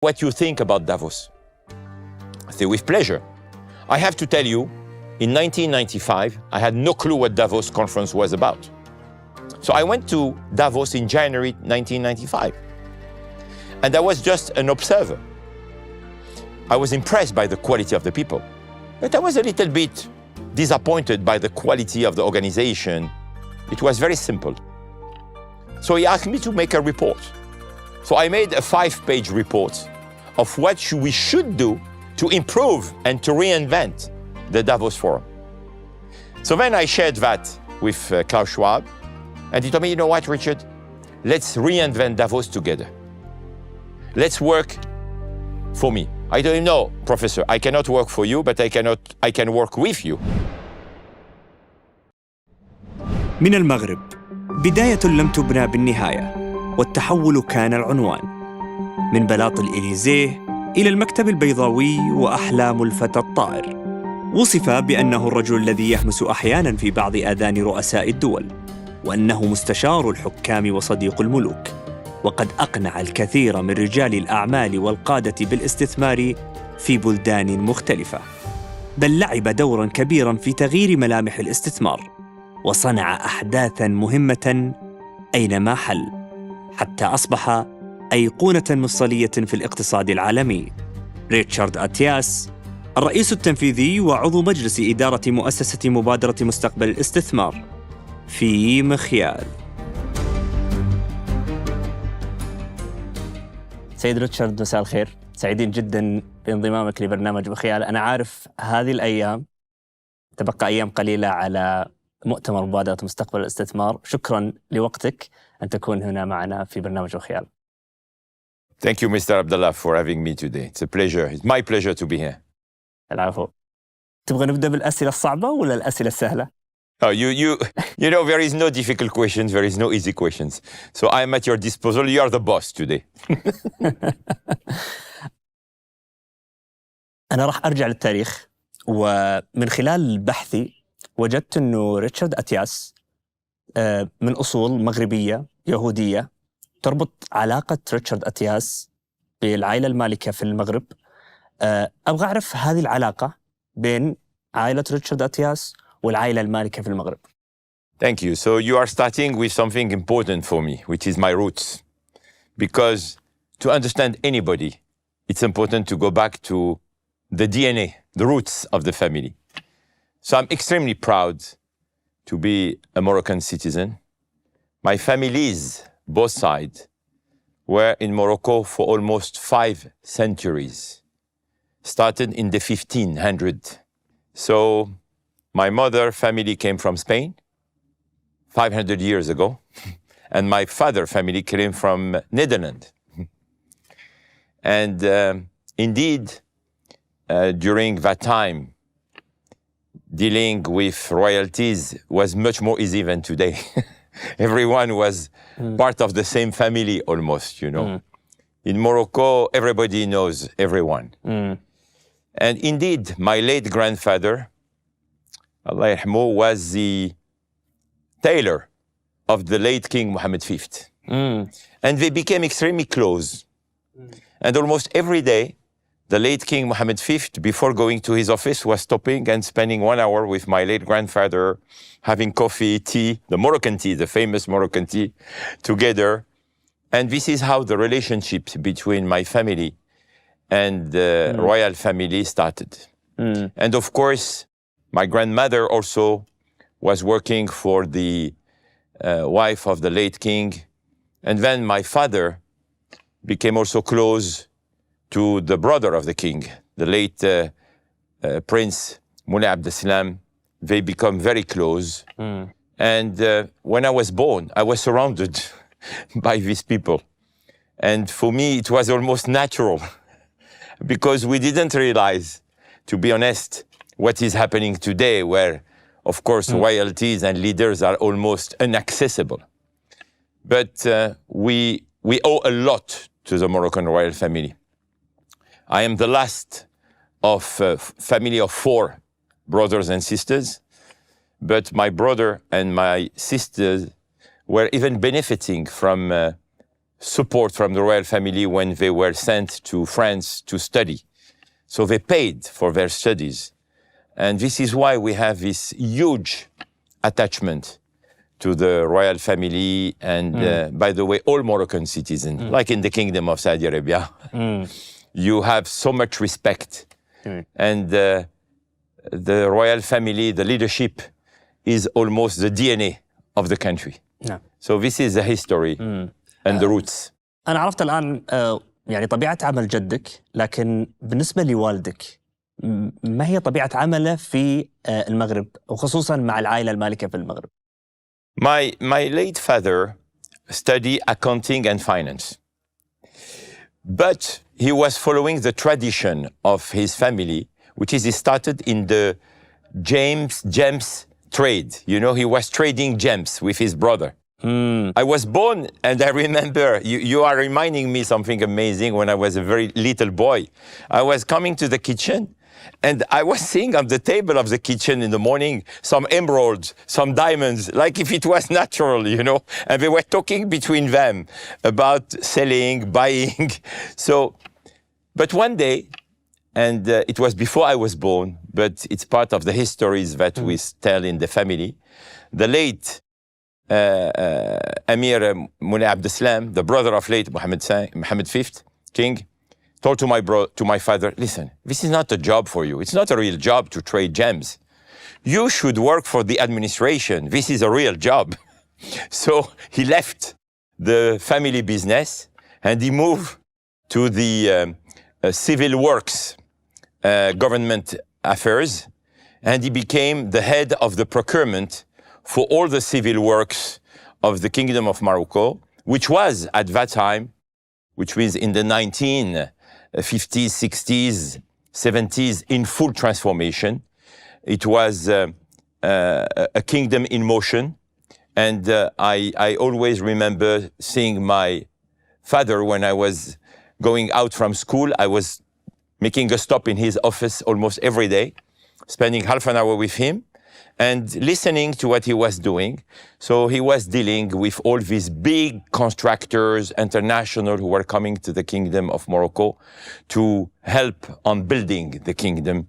what you think about Davos. I say, with pleasure. I have to tell you, in 1995, I had no clue what Davos conference was about. So I went to Davos in January 1995. And I was just an observer. I was impressed by the quality of the people. But I was a little bit disappointed by the quality of the organization. It was very simple. So he asked me to make a report. So I made a 5-page report of what we should do to improve and to reinvent the Davos Forum. So then I shared that with Klaus Schwab, and he told me, you know what, Richard? Let's reinvent Davos together. Let's work for me. I told him, no, Professor, I cannot work for you, but I can work with you. من المغرب بداية لم تبنى بالنهاية، والتحول كان العنوان. من بلاط الإليزيه إلى المكتب البيضاوي وأحلام الفتى الطائر. وصف بأنه الرجل الذي يهمس أحياناً في بعض آذان رؤساء الدول، وأنه مستشار الحكام وصديق الملوك، وقد أقنع الكثير من رجال الأعمال والقادة بالاستثمار في بلدان مختلفة، بل لعب دوراً كبيراً في تغيير ملامح الاستثمار، وصنع أحداثاً مهمة أينما حل، حتى أصبح أيقونة مفصلية في الاقتصاد العالمي. ريتشارد أتياس، الرئيس التنفيذي وعضو مجلس إدارة مؤسسة مبادرة مستقبل الاستثمار، في مخيال. سيد ريتشارد، مساء الخير. سعيدين جدا بانضمامك لبرنامج مخيال. أنا عارف هذه الأيام تبقى أيام قليلة على مؤتمر مبادرة مستقبل الاستثمار. شكرا لوقتك أن تكون هنا معنا في برنامج مخيال. Thank you, Mr. Abdullah, for having me today. It's a pleasure. It's my pleasure to be here. العفو. تبغى نبدأ بالأسئلة الصعبة ولا الأسئلة السهلة؟ Oh, you know, there is no difficult questions, there is no easy questions. So I am at your disposal. You are the boss today. أنا راح أرجع للتاريخ، ومن خلال بحثي وجدت أنه ريتشارد أتياس من أصول مغربية يهودية. تربط علاقة ريتشارد أتياس بالعائلة المالكة في المغرب. أبغى أعرف هذه العلاقة بين عائلة ريتشارد أتياس والعائلة المالكة في المغرب. Thank you. So you are starting with something important for me, which is my roots. Because to understand anybody, it's important to go back to the DNA, the roots of the family. So I'm extremely proud to be a Moroccan citizen. My families, both sides, were in Morocco for almost 5 centuries. Started in the 1500s. So my mother family came from Spain 500 years ago, and my father family came from Netherlands. And indeed, during that time, dealing with royalties was much more easy than today. Everyone was part of the same family almost, you know. In Morocco, everybody knows everyone. And indeed, my late grandfather, Allah yarhamu, was the tailor of the late King Mohammed V. And they became extremely close. And almost every day, the late King Mohammed V, before going to his office, was stopping and spending 1 hour with my late grandfather, having coffee, tea, the Moroccan tea, the famous Moroccan tea, together. And this is how the relationship between my family and the royal family started. And of course, my grandmother also was working for the wife of the late king. And then my father became also close to the brother of the king, the late Prince Moulay Abdeslam. They become very close. And when I was born, I was surrounded by these people. And for me, it was almost natural because we didn't realize, to be honest, what is happening today, where, of course, royalties and leaders are almost inaccessible. But we owe a lot to the Moroccan royal family. I am the last of a family of 4 brothers and sisters, but my brother and my sisters were even benefiting from support from the royal family when they were sent to France to study. So they paid for their studies. And this is why we have this huge attachment to the royal family and, by the way, all Moroccan citizens, like in the Kingdom of Saudi Arabia. You have so much respect. And the royal family, the leadership, is almost the DNA of the country. نعم. So this is the history and the roots. أنا عرفت الآن يعني طبيعة عمل جدك، لكن بالنسبة لوالدك ما هي طبيعة عمله في المغرب وخصوصا مع العائلة المالكة في المغرب؟ My late father studied accounting and finance. But he was following the tradition of his family, which is he started in the gems trade. You know, he was trading gems with his brother. I was born, and I remember, you are reminding me something amazing. When I was a very little boy, I was coming to the kitchen, and I was seeing on the table of the kitchen in the morning some emeralds, some diamonds, like if it was natural, you know, and they were talking between them about selling, buying. So, but one day, and it was before I was born, but it's part of the histories that we tell in the family, the late Amir Moulay Abdeslam, the brother of late Mohammed V, king, told to my father, listen, this is not a job for you. It's not a real job to trade gems. You should work for the administration. This is a real job. So he left the family business and he moved to the civil works government affairs, and he became the head of the procurement for all the civil works of the Kingdom of Morocco, which was at that time, which was in the 1950s, 60s, 70s, in full transformation. It was a kingdom in motion. And I always remember seeing my father when I was going out from school. I was making a stop in his office almost every day, spending half an hour with him and listening to what he was doing. So he was dealing with all these big contractors, international, who were coming to the Kingdom of Morocco to help on building the kingdom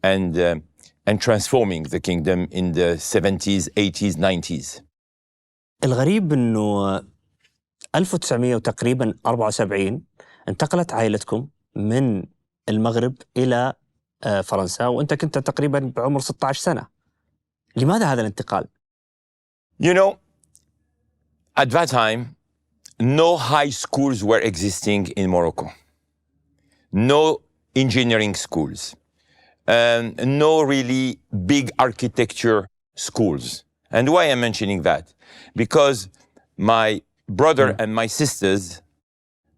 and transforming the kingdom in the 70s, 80s, 90s. الغريب إنه 1974 انتقلت عائلتكم من المغرب إلى فرنسا، وأنت كنت تقريبا بعمر 16 سنة. لماذا هذا الانتقال؟ You know, at that time, no high schools were existing in Morocco. No engineering schools. No really big architecture schools. And why I'm mentioning that? Because my brother and my sisters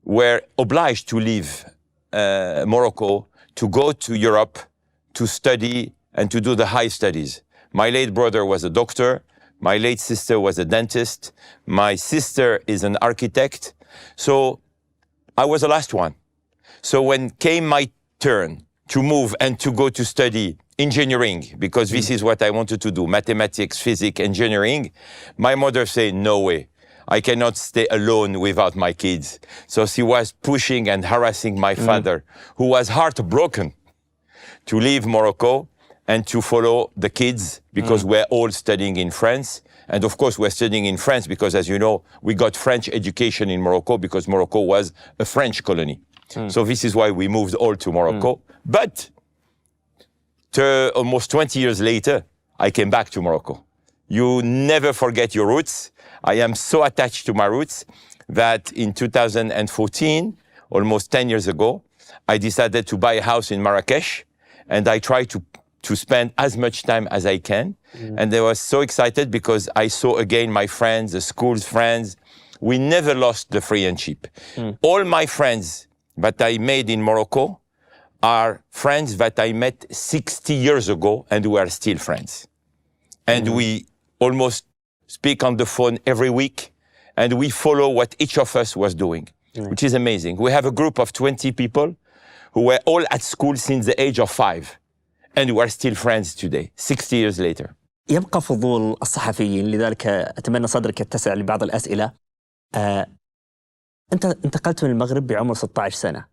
were obliged to leave Morocco to go to Europe to study and to do the high studies. My late brother was a doctor. My late sister was a dentist. My sister is an architect. So I was the last one. So when came my turn to move and to go to study engineering, because this is what I wanted to do, mathematics, physics, engineering, my mother said, no way. I cannot stay alone without my kids. So she was pushing and harassing my father, who was heartbroken to leave Morocco and to follow the kids, because we're all studying in France. And of course, we're studying in France because, as you know, we got French education in Morocco because Morocco was a French colony. So this is why we moved all to Morocco. But almost 20 years later, I came back to Morocco. You never forget your roots. I am so attached to my roots that in 2014, almost 10 years ago, I decided to buy a house in Marrakesh, and I tried to spend as much time as I can. And I was so excited because I saw again my friends, the school's friends. We never lost the friendship. All my friends that I made in Morocco are friends that I met 60 years ago, and we are still friends. And we almost speak on the phone every week, and we follow what each of us was doing, which is amazing. We have a group of 20 people who were all at school since the age of 5, and we are still friends today, 60 years later. يبقى فضول الصحفيين، لذلك أتمنى صدرك يتسع لبعض الأسئلة. أنت انتقلت من المغرب بعمر 16 سنة.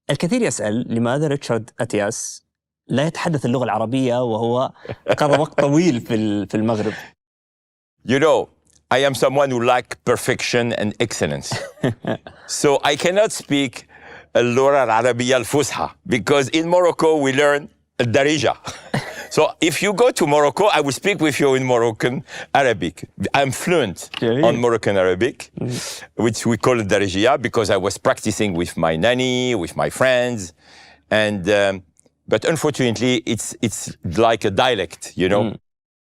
الكثير يسأل لماذا ريتشارد أتياس لا يتحدث اللغة العربية وهو قضى وقت طويل في المغرب. You know, I am someone who likes perfection and excellence. So I cannot speak اللغة العربية الفصحى because in Morocco we learn الدارجة. So if you go to Morocco, I will speak with you in Moroccan Arabic. I'm fluent on Moroccan Arabic, which we call الدارجية because I was practicing with my nanny, with my friends, and but unfortunately it's like a dialect, you know.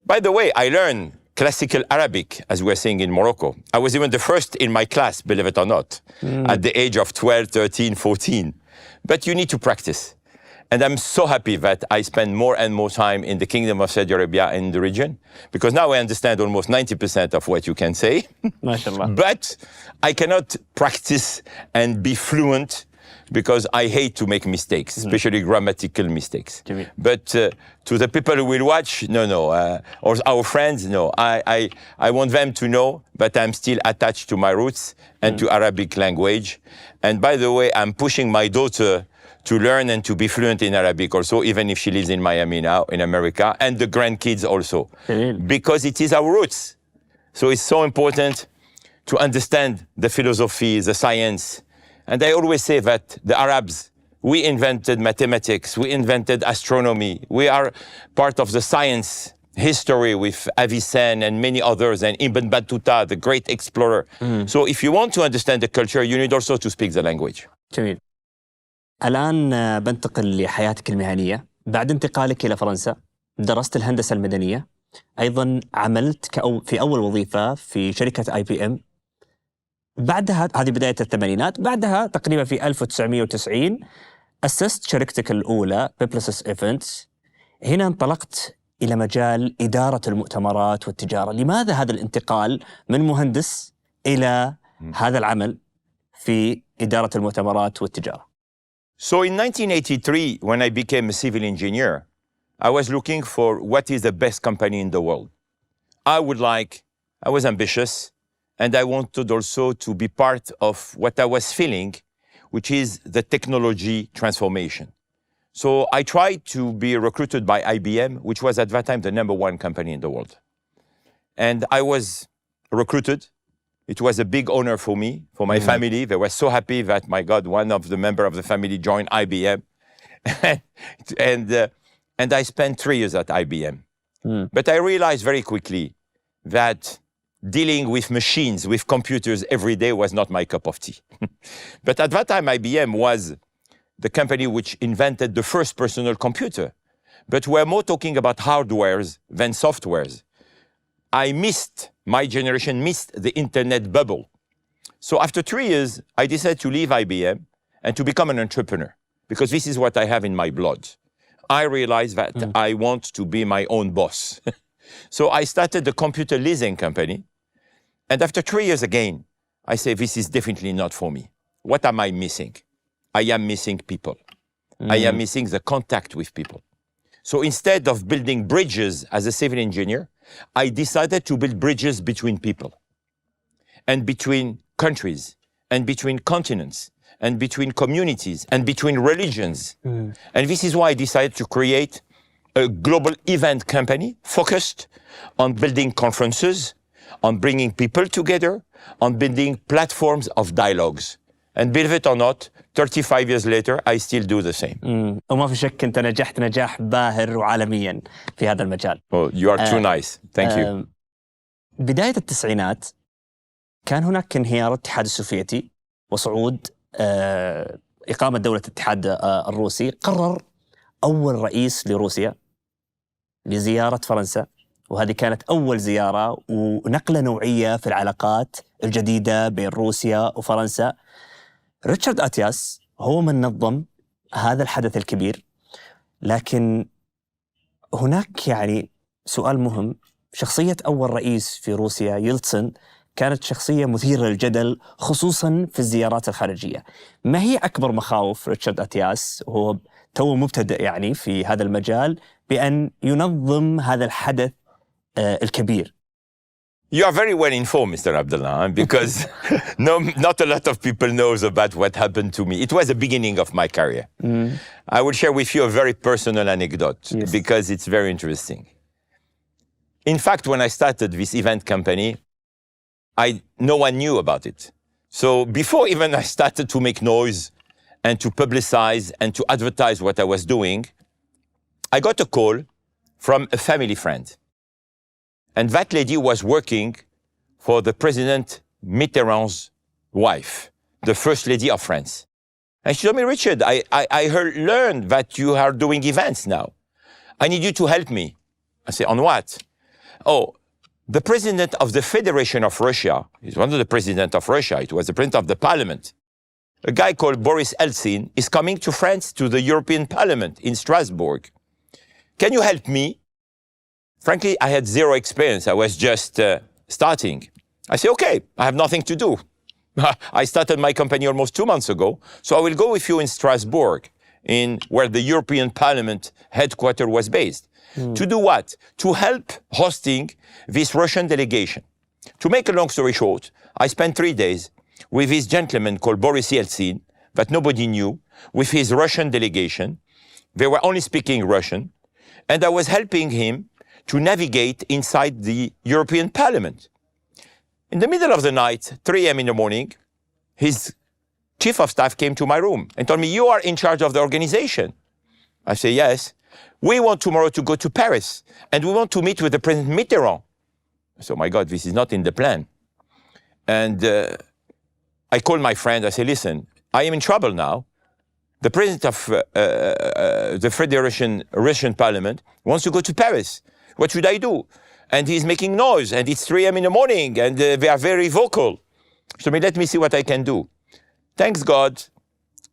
By the way, I learned classical Arabic, as we're saying in Morocco. I was even the first in my class, believe it or not, at the age of 12, 13, 14. But you need to practice. And I'm so happy that I spend more and more time in the Kingdom of Saudi Arabia and in the region, because now I understand almost 90% of what you can say. MashaAllah. But I cannot practice and be fluent because I hate to make mistakes, especially grammatical mistakes. But to the people who will watch, or our friends, I want them to know that I'm still attached to my roots and to Arabic language. And by the way, I'm pushing my daughter to learn and to be fluent in Arabic also, even if she lives in Miami now, in America, and the grandkids also, because it is our roots. So it's so important to understand the philosophy, the science. And I always say that the Arabs, we invented mathematics, we invented astronomy, we are part of the science history with Avicenne and many others, and Ibn Battuta, the great explorer. So if you want to understand the culture, you need also to speak the language. جميل. الآن بنتقل لحياتك المهنية. بعد انتقالك إلى فرنسا درست الهندسة المدنية، أيضا عملت في أول وظيفة في شركة IBM. بعدها، هذه بداية الثمانينات، بعدها تقريبا في 1990 أسست شركتك الأولى بيبلسس إيفنتس. هنا انطلقت إلى مجال إدارة المؤتمرات والتجارة. لماذا هذا الانتقال من مهندس إلى هذا العمل في إدارة المؤتمرات والتجارة؟ So in 1983, when I became a civil engineer, I was looking for what is the best company in the world. I was ambitious, and I wanted also to be part of what I was feeling, which is the technology transformation. So I tried to be recruited by IBM, which was at that time the #1 company in the world. And I was recruited. It was a big honor for me, for my family. They were so happy that, my God, one of the members of the family joined IBM. and I spent 3 years at IBM. But I realized very quickly that dealing with machines, with computers every day was not my cup of tea. But at that time, IBM was the company which invented the first personal computer. But we're more talking about hardwares than softwares. My generation missed the internet bubble. So after 3 years, I decided to leave IBM and to become an entrepreneur, because this is what I have in my blood. I realized that I want to be my own boss. So I started the computer leasing company. And after 3 years again, I say, this is definitely not for me. What am I missing? I am missing people. I am missing the contact with people. So instead of building bridges as a civil engineer, I decided to build bridges between people and between countries and between continents and between communities and between religions. And this is why I decided to create a global event company focused on building conferences, on bringing people together, on building platforms of dialogues. And believe it or not, 35 years later, I still do the same. وما في شك أنت نجحت نجاح باهر وعالميا في هذا المجال. Oh, you are too nice. Thank you. بداية التسعينات كان هناك انهيار الاتحاد السوفيتي وصعود إقامة دولة الاتحاد الروسي. قرر أول رئيس لروسيا لزيارة فرنسا، وهذه كانت أول زيارة ونقلة نوعية في العلاقات الجديدة بين روسيا وفرنسا. ريتشارد أتياس هو من نظم هذا الحدث الكبير، لكن هناك سؤال مهم. شخصية أول رئيس في روسيا يلتسن كانت شخصية مثيرة للجدل، خصوصاً في الزيارات الخارجية. ما هي أكبر مخاوف ريتشارد أتياس وهو تو مبتدئ في هذا المجال بأن ينظم هذا الحدث الكبير؟ You are very well informed, Mr. Abdullah, because not a lot of people knows about what happened to me. It was the beginning of my career. I will share with you a very personal anecdote because it's very interesting. In fact, when I started this event company, no one knew about it. So before even I started to make noise and to publicize and to advertise what I was doing, I got a call from a family friend. And that lady was working for the President Mitterrand's wife, the First Lady of France. And she told me, Richard, I learned that you are doing events now. I need you to help me. I said, on what? Oh, the President of the Federation of Russia, he's one of the President of Russia, it was the President of the Parliament. A guy called Boris Yeltsin is coming to France, to the European Parliament in Strasbourg. Can you help me? Frankly, I had zero experience. I was just starting. I said, okay, I have nothing to do. I started my company almost 2 months ago, so I will go with you in Strasbourg, where the European Parliament headquarters was based. To do what? To help hosting this Russian delegation. To make a long story short, I spent 3 days with this gentleman called Boris Yeltsin, that nobody knew, with his Russian delegation. They were only speaking Russian, and I was helping him to navigate inside the European Parliament. In the middle of the night, 3 a.m. in the morning, his chief of staff came to my room and told me, you are in charge of the organization. I say, yes. We want tomorrow to go to Paris, and we want to meet with the President Mitterrand. I said, oh my God, this is not in the plan. And I called my friend, I said, listen, I am in trouble now. The President of the Federation Russian Parliament wants to go to Paris. What should I do? And he's making noise, and it's 3 a.m. in the morning, and they are very vocal. So let me see what I can do. Thanks God,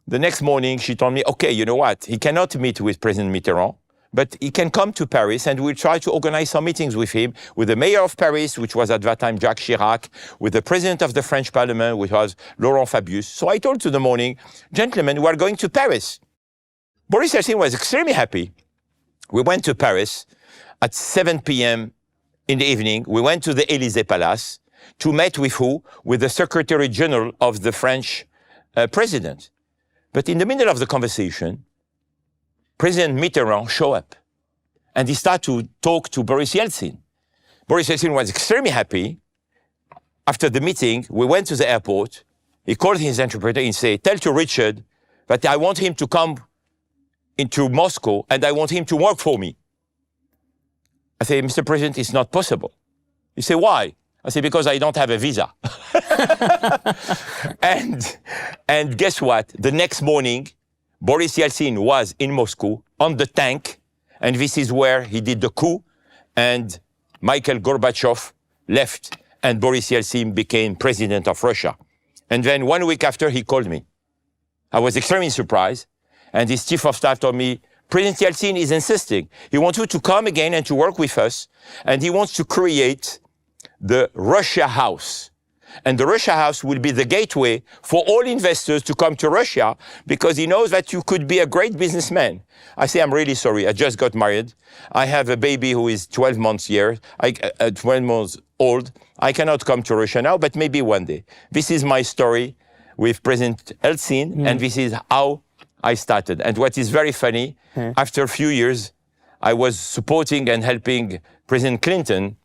the next morning she told me, okay, you know what? He cannot meet with President Mitterrand, but he can come to Paris, and we'll try to organize some meetings with him, with the mayor of Paris, which was at that time Jacques Chirac, with the president of the French Parliament, which was Laurent Fabius. So I told to the morning, gentlemen, we are going to Paris. Boris Yeltsin was extremely happy. We went to Paris. At 7 p.m. in the evening, we went to the Élysée Palace to meet with who? With the Secretary General of the French president. But in the middle of the conversation, President Mitterrand showed up, and he started to talk to Boris Yeltsin. Boris Yeltsin was extremely happy. After the meeting, we went to the airport. He called his interpreter and said, tell to Richard that I want him to come into Moscow, and I want him to work for me. I say, Mr. President, it's not possible. He said, why? I say, because I don't have a visa. and guess what? The next morning, Boris Yeltsin was in Moscow on the tank, and this is where he did the coup, and Mikhail Gorbachev left, and Boris Yeltsin became president of Russia. And then 1 week after, he called me. I was extremely surprised, and his chief of staff told me, President Yeltsin is insisting. He wants you to come again and to work with us, and he wants to create the Russia House. And the Russia House will be the gateway for all investors to come to Russia, because he knows that you could be a great businessman. I say, I'm really sorry. I just got married. I have a baby who is 12 months old. I cannot come to Russia now, but maybe one day. This is my story with President Yeltsin, and this is how I started. And what is very funny, after a few years, I was supporting and helping President Clinton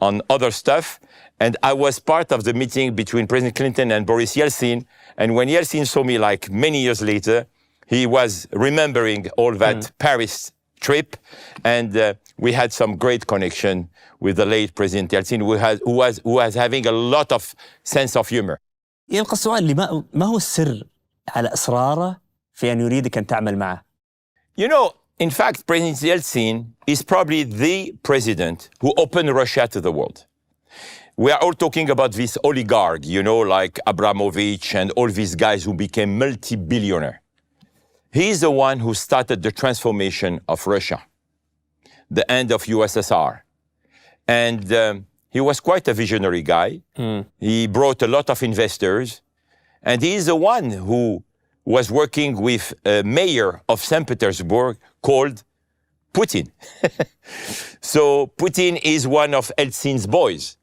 on other stuff. And I was part of the meeting between President Clinton and Boris Yeltsin. And when Yeltsin saw me like many years later, he was remembering all that Paris trip. And we had some great connection with the late President Yeltsin, who was having a lot of sense of humor. يبقى السؤال ما هو السر على إصراره في أن يريدك أن تعمل معه؟ You know, in fact, President Yeltsin is probably the president who opened Russia to the world. We are all talking about this oligarch, you know, like Abramovich and all these guys who became multi-billionaire. He's the one who started the transformation of Russia, the end of USSR. And he was quite a visionary guy. He brought a lot of investors. And he's the one who was working with a mayor of St. Petersburg called Putin. So Putin is one of Yeltsin's boys.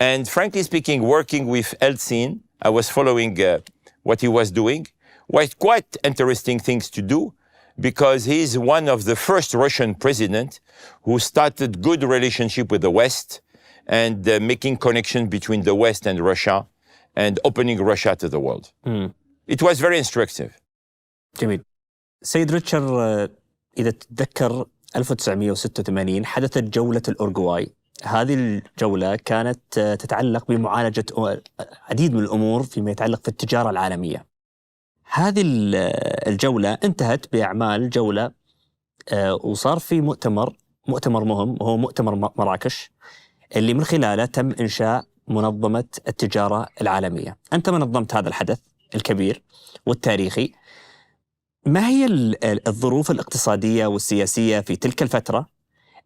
And frankly speaking, working with Eltsin, I was following what he was doing. Was quite interesting things to do because he's one of the first Russian presidents who started good relationship with the West and making connection between the West and Russia and opening Russia to the world. It was very instructive. جميل. سيد ريتشارد، إذا تتذكر 1986 حدثت جولة الأورغواي. هذه الجولة كانت تتعلق بمعالجة عديد من الأمور فيما يتعلق في التجارة العالمية. هذه الجولة انتهت بأعمال جولة وصار في مؤتمر مهم وهو مؤتمر مراكش اللي من خلاله تم إنشاء منظمة التجارة العالمية. أنت منظمت هذا الحدث الكبير والتاريخي. ما هي الظروف الاقتصادية والسياسية في تلك الفترة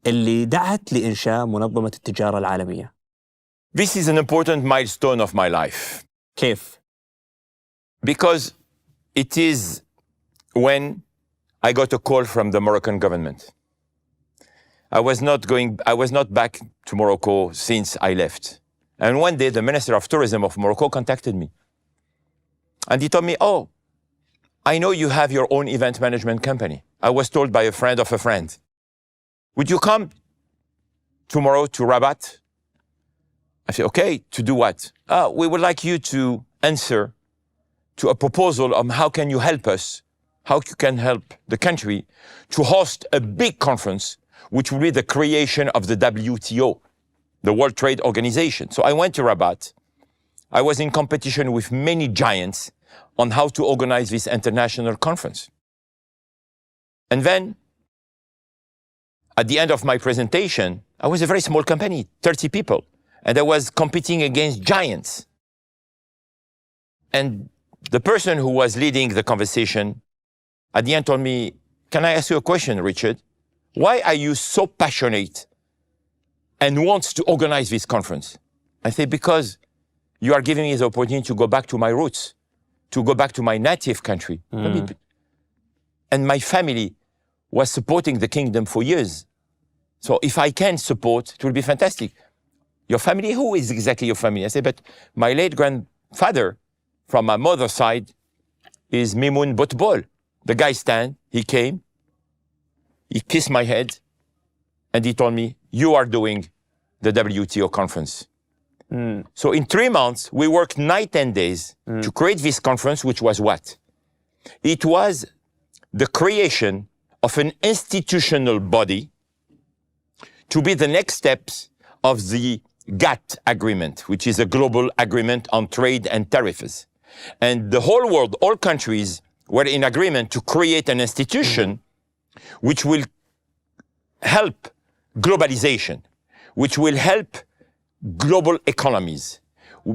اللي دعت لإنشاء منظمة التجارة العالمية؟ This is an important milestone of my life. كيف؟ Because it is when I got a call from the Moroccan government. I was not back to Morocco since I left. And one day the Minister of Tourism of Morocco contacted me. And he told me, oh, I know you have your own event management company. I was told by a friend of a friend. Would you come tomorrow to Rabat? I said, okay, to do what? We would like you to answer to a proposal on how can you help us, how you can help the country to host a big conference, which will be the creation of the WTO, the World Trade Organization. So I went to Rabat. I was in competition with many giants on how to organize this international conference. And then, at the end of my presentation, I was a very small company, 30 people, and I was competing against giants. And the person who was leading the conversation at the end told me, can I ask you a question, Richard? Why are you so passionate and wants to organize this conference? I said, because you are giving me the opportunity to go back to my roots, to go back to my native country. And my family was supporting the kingdom for years. So if I can support, it will be fantastic. Your family? Who is exactly your family? I said, but my late grandfather from my mother's side is Mimoun Botbol. The guy he came, he kissed my head, and he told me, you are doing the WTO conference. So in 3 months, we worked night and days to create this conference, which was what? It was the creation of an institutional body to be the next steps of the GATT agreement, which is a global agreement on trade and tariffs. And the whole world, all countries were in agreement to create an institution which will help globalization, which will help global economies.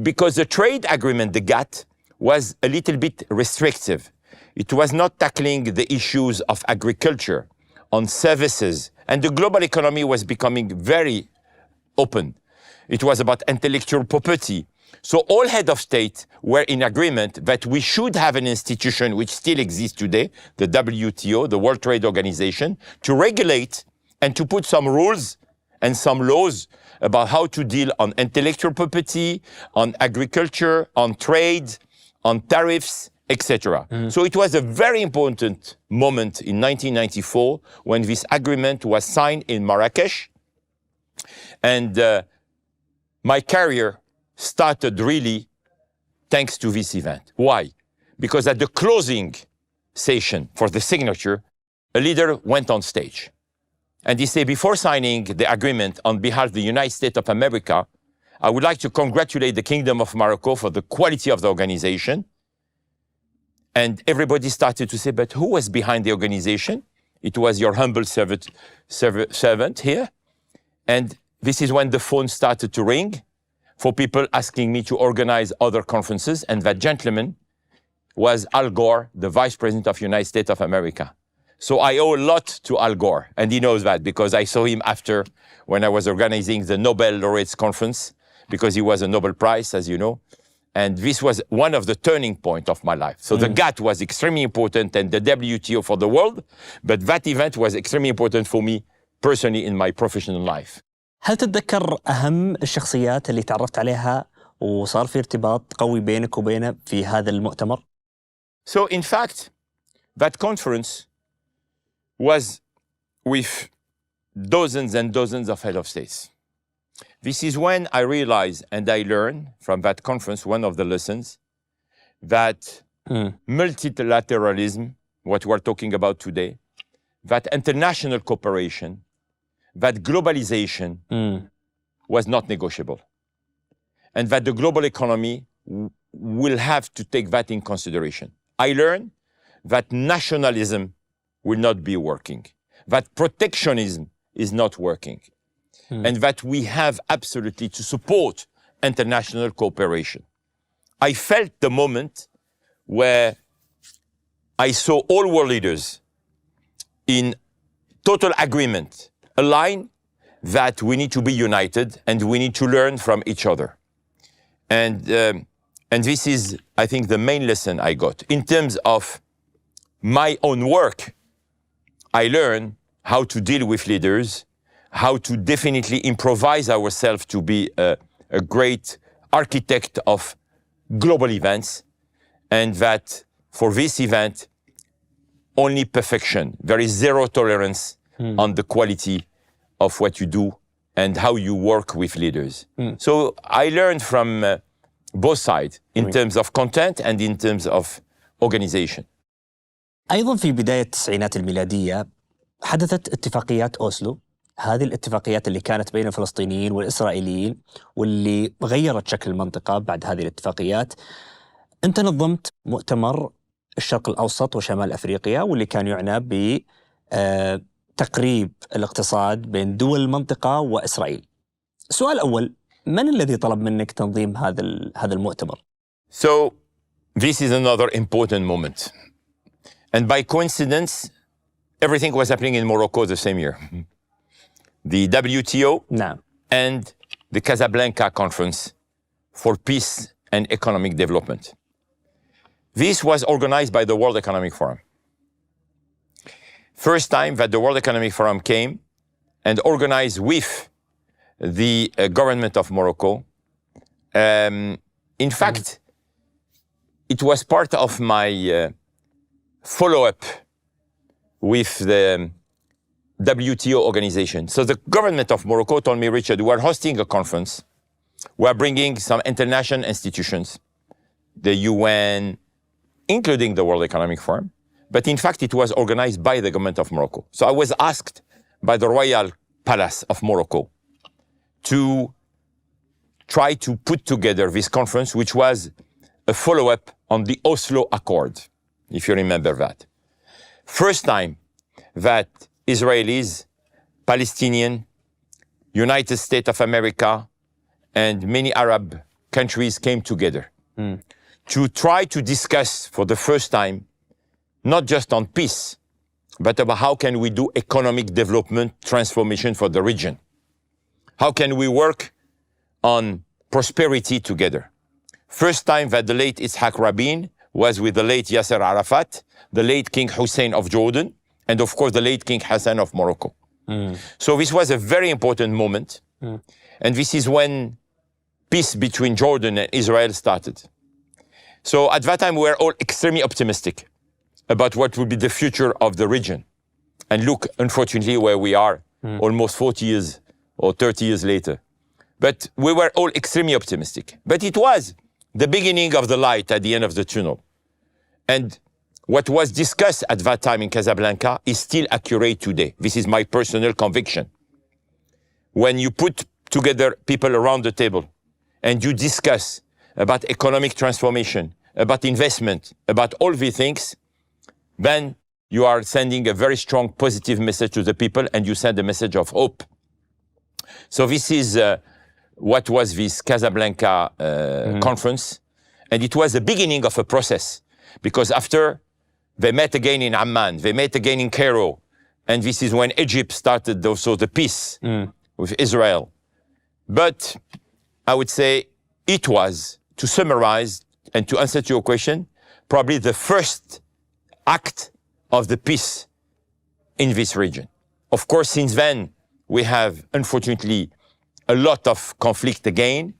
Because the trade agreement, the GATT, was a little bit restrictive. It was not tackling the issues of agriculture, on services, and the global economy was becoming very open. It was about intellectual property. So all heads of state were in agreement that we should have an institution which still exists today, the WTO, the World Trade Organization, to regulate and to put some rules and some laws about how to deal on intellectual property, on agriculture, on trade, on tariffs, etc. So it was a very important moment in 1994 when this agreement was signed in Marrakesh. And my career started really thanks to this event. Why? Because at the closing session for the signature, a leader went on stage. And he said, before signing the agreement on behalf of the United States of America, I would like to congratulate the Kingdom of Morocco for the quality of the organization. And everybody started to say, but who was behind the organization? It was your humble servant here. And this is when the phone started to ring for people asking me to organize other conferences. And that gentleman was Al Gore, the Vice President of the United States of America. So I owe a lot to Al Gore, and he knows that because I saw him after when I was organizing the Nobel Laureates Conference, because he was a Nobel Prize, as you know. And this was one of the turning points of my life. So the GATT was extremely important and the WTO for the world, but that event was extremely important for me personally in my professional life. هل تتذكر أهم الشخصيات اللي تعرفت عليها وصار في ارتباط قوي بينك وبينه في هذا المؤتمر؟ So in fact, that conference was with dozens and dozens of head of states. This is when I realized and I learned from that conference, one of the lessons, that multilateralism, what we're talking about today, that international cooperation, that globalization was not negotiable. And that the global economy will have to take that in consideration. I learned that nationalism will not be working, that protectionism is not working, and that we have absolutely to support international cooperation. I felt the moment where I saw all world leaders in total agreement, aligned, that we need to be united and we need to learn from each other. And this is, I think, the main lesson I got. In terms of my own work, I learned how to deal with leaders, how to definitely improvise ourselves to be a great architect of global events, and that for this event, only perfection. There is zero tolerance on the quality of what you do and how you work with leaders. So I learned from both sides in terms of content and in terms of organization. أيضا في بداية التسعينات الميلادية حدثت اتفاقيات أوسلو. هذه الاتفاقيات اللي كانت بين الفلسطينيين والإسرائيليين واللي غيرت شكل المنطقة بعد هذه الاتفاقيات. أنت نظمت مؤتمر الشرق الأوسط وشمال أفريقيا واللي كان يعنى بتقريب الاقتصاد بين دول المنطقة وإسرائيل. السؤال الأول، من الذي طلب منك تنظيم هذا المؤتمر؟ So this is another important moment. And by coincidence, everything was happening in Morocco the same year. The WTO نعم. and the Casablanca Conference for Peace and Economic Development. This was organized by the World Economic Forum. First time that the World Economic Forum came and organized with the government of Morocco. In fact, it was part of my follow-up with the WTO organization. So the government of Morocco told me, Richard, we are hosting a conference. We are bringing some international institutions, the UN, including the World Economic Forum. But in fact, it was organized by the government of Morocco. So I was asked by the Royal Palace of Morocco to try to put together this conference, which was a follow-up on the Oslo Accord, if you remember that. First time that Israelis, Palestinian, United States of America, and many Arab countries came together to try to discuss for the first time, not just on peace, but about how can we do economic development transformation for the region. How can we work on prosperity together? First time that the late Yitzhak Rabin was with the late Yasser Arafat, the late King Hussein of Jordan, and of course the late King Hassan of Morocco. So this was a very important moment. And this is when peace between Jordan and Israel started. So at that time we were all extremely optimistic about what would be the future of the region. And look, unfortunately, where we are almost 40 years or 30 years later. But we were all extremely optimistic. But it was the beginning of the light at the end of the tunnel. And what was discussed at that time in Casablanca is still accurate today. This is my personal conviction. When you put together people around the table and you discuss about economic transformation, about investment, about all these things, then you are sending a very strong positive message to the people and you send a message of hope. So this is what was this Casablanca conference. And it was the beginning of a process, because after they met again in Amman, they met again in Cairo, and this is when Egypt started also the peace with Israel. But I would say it was, to summarize and to answer to your question, probably the first act of the peace in this region. Of course, since then, we have, unfortunately, a lot of conflict again,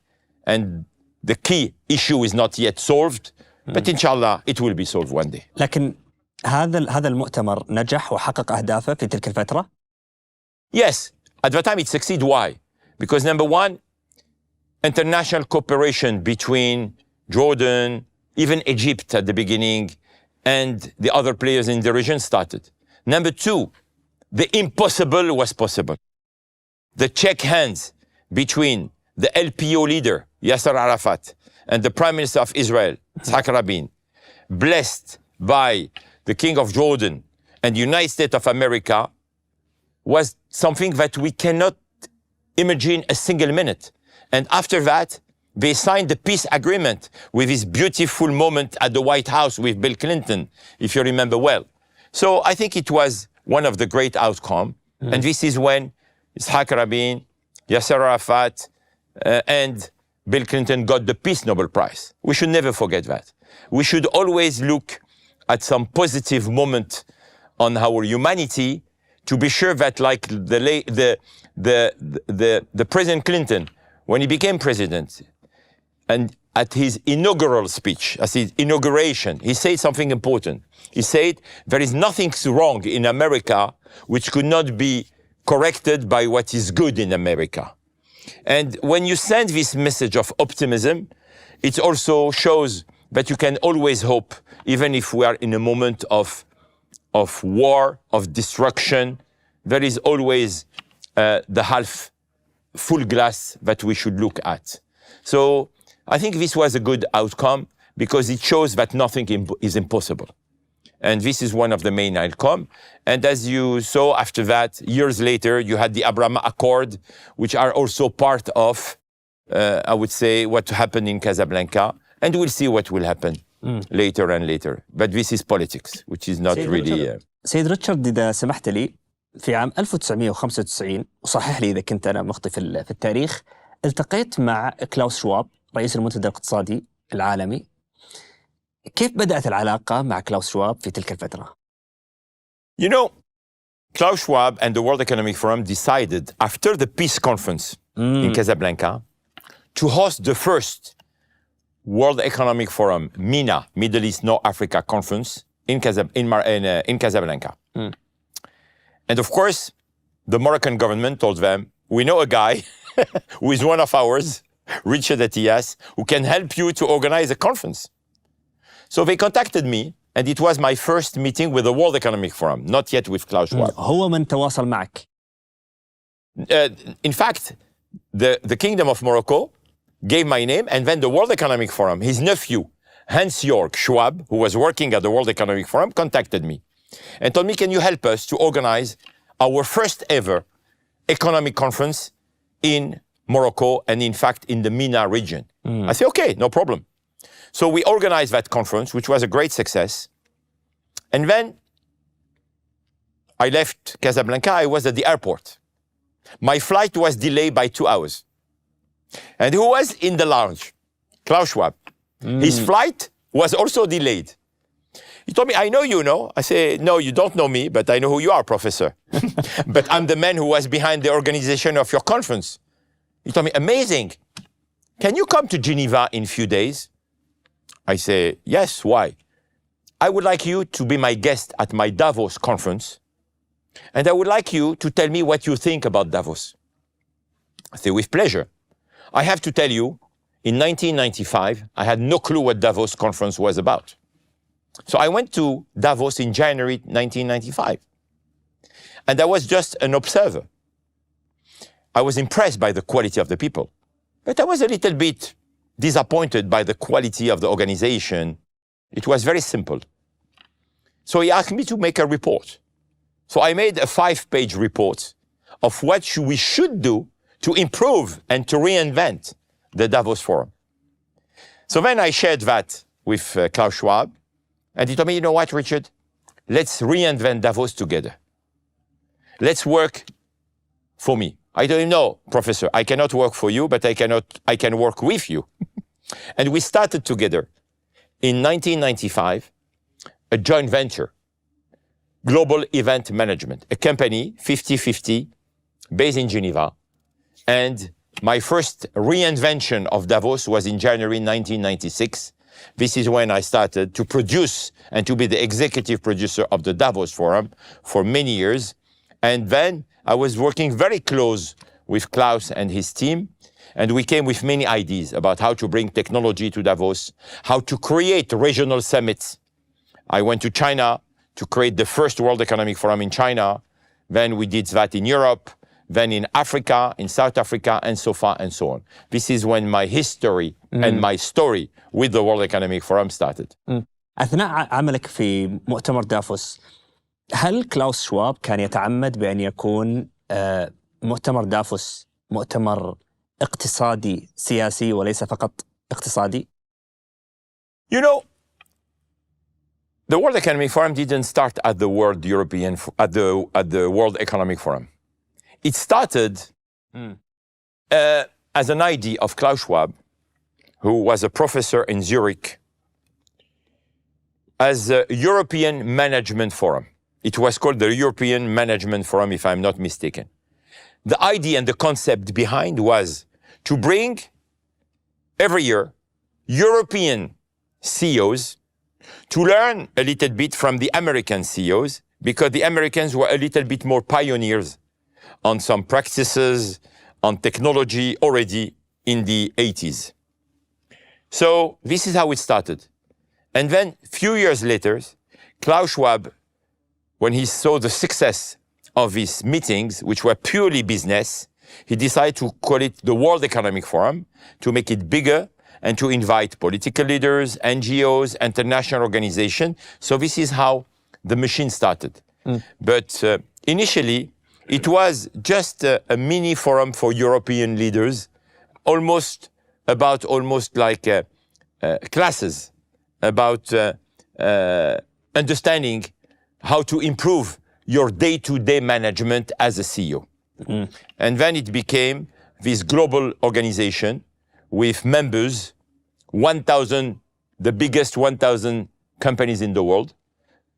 and the key issue is not yet solved, but inshallah it will be solved one day. لكن هذا المؤتمر نجح وحقق أهدافه في تلك الفترة؟ Yes, at the time it succeeded. Why? Because number one, international cooperation between Jordan, even Egypt at the beginning, and the other players in the region started. Number two, the impossible was possible. The check hands between the LPO leader, Yasser Arafat, and the Prime Minister of Israel, Yitzhak Rabin, blessed by the King of Jordan and the United States of America, was something that we cannot imagine a single minute. And after that, they signed the peace agreement with this beautiful moment at the White House with Bill Clinton, if you remember well. So I think it was one of the great outcomes. And this is when Yitzhak Rabin, Yasser Arafat, and Bill Clinton got the Peace Nobel Prize. We should never forget that. We should always look at some positive moment on our humanity to be sure that, like the President Clinton, when he became president, and at his inaugural speech, at his inauguration, he said something important. He said, there is nothing wrong in America which could not be corrected by what is good in America. And when you send this message of optimism, it also shows that you can always hope, even if we are in a moment of war, of destruction. There is always the half full glass that we should look at. So I think this was a good outcome because it shows that nothing is impossible. And this is one of the main outcomes. And as you saw after that, years later, you had the Abraham Accord, which are also part of, I would say, what happened in Casablanca. And we'll see what will happen later and later. But this is politics, which is not really... سيد ريتشارد، إذا سمحت لي، في عام 1995، وصحح لي إذا كنت أنا مخطئ في التاريخ، التقيت مع كلاوس شواب رئيس المنتدى الاقتصادي العالمي. كيف بدأت العلاقة مع كلاوس شواب في تلك الفترة؟ You know, Klaus Schwab and the World Economic Forum decided after the peace conference in Casablanca to host the first World Economic Forum, MENA, Middle East North Africa Conference in Casablanca. And of course, the Moroccan government told them, we know a guy who is one of ours, Richard Attias, who can help you to organize a conference. So they contacted me, and it was my first meeting with the World Economic Forum, not yet with Klaus Schwab. هو من تواصل معك؟ In fact, the Kingdom of Morocco gave my name, and then the World Economic Forum, his nephew, Hans-Jörg Schwab, who was working at the World Economic Forum, contacted me and told me, can you help us to organize our first ever economic conference in Morocco and, in fact, in the MENA region? I said, okay, no problem. So we organized that conference, which was a great success. And then I left Casablanca. I was at the airport. My flight was delayed by 2 hours. And who was in the lounge? Klaus Schwab. His flight was also delayed. He told me, I know you know. I said, no, you don't know me, but I know who you are, Professor. But I'm the man who was behind the organization of your conference. He told me, amazing. Can you come to Geneva in a few days? I say, yes, why? I would like you to be my guest at my Davos conference, and I would like you to tell me what you think about Davos. I say, with pleasure. I have to tell you, in 1995, I had no clue what Davos conference was about. So I went to Davos in January 1995, and I was just an observer. I was impressed by the quality of the people, but I was a little bit disappointed by the quality of the organization. It was very simple. So he asked me to make a report. So I made a 5-page report of what we should do to improve and to reinvent the Davos Forum. So then I shared that with Klaus Schwab, and he told me, you know what, Richard? Let's reinvent Davos together. Let's work for me. I told him, no, Professor, I cannot work for you, but I can work with you. And we started together in 1995, a joint venture, Global Event Management, a company, 50-50, based in Geneva, and my first reinvention of Davos was in January 1996. This is when I started to produce and to be the executive producer of the Davos Forum for many years. And then I was working very close with Klaus and his team. And we came with many ideas about how to bring technology to Davos, how to create regional summits. I went to China to create the first World Economic Forum in China. Then we did that in Europe, then in Africa, in South Africa, and so far and so on. This is when my history and my story with the World Economic Forum started. أثناء عملك في مؤتمر دافوس، هل كلاوس شواب كان يتعمد بأن يكون مؤتمر دافوس مؤتمر اقتصادي سياسي وليس فقط اقتصادي؟ You know, the World Economic Forum didn't start at the World World Economic Forum. It started as an idea of Klaus Schwab, who was a professor in Zurich, as a European Management Forum. It was called the European Management Forum, if I'm not mistaken. The idea and the concept behind was to bring every year European CEOs to learn a little bit from the American CEOs, because the Americans were a little bit more pioneers on some practices, on technology already in the 80s. So this is how it started. And then a few years later, Klaus Schwab, when he saw the success of his meetings, which were purely business, he decided to call it the World Economic Forum, to make it bigger and to invite political leaders, NGOs, international organizations. So this is how the machine started. But initially, it was just a mini forum for European leaders, almost like classes about understanding how to improve your day-to-day management as a CEO. And then it became this global organization with members, 1,000, the biggest 1,000 companies in the world.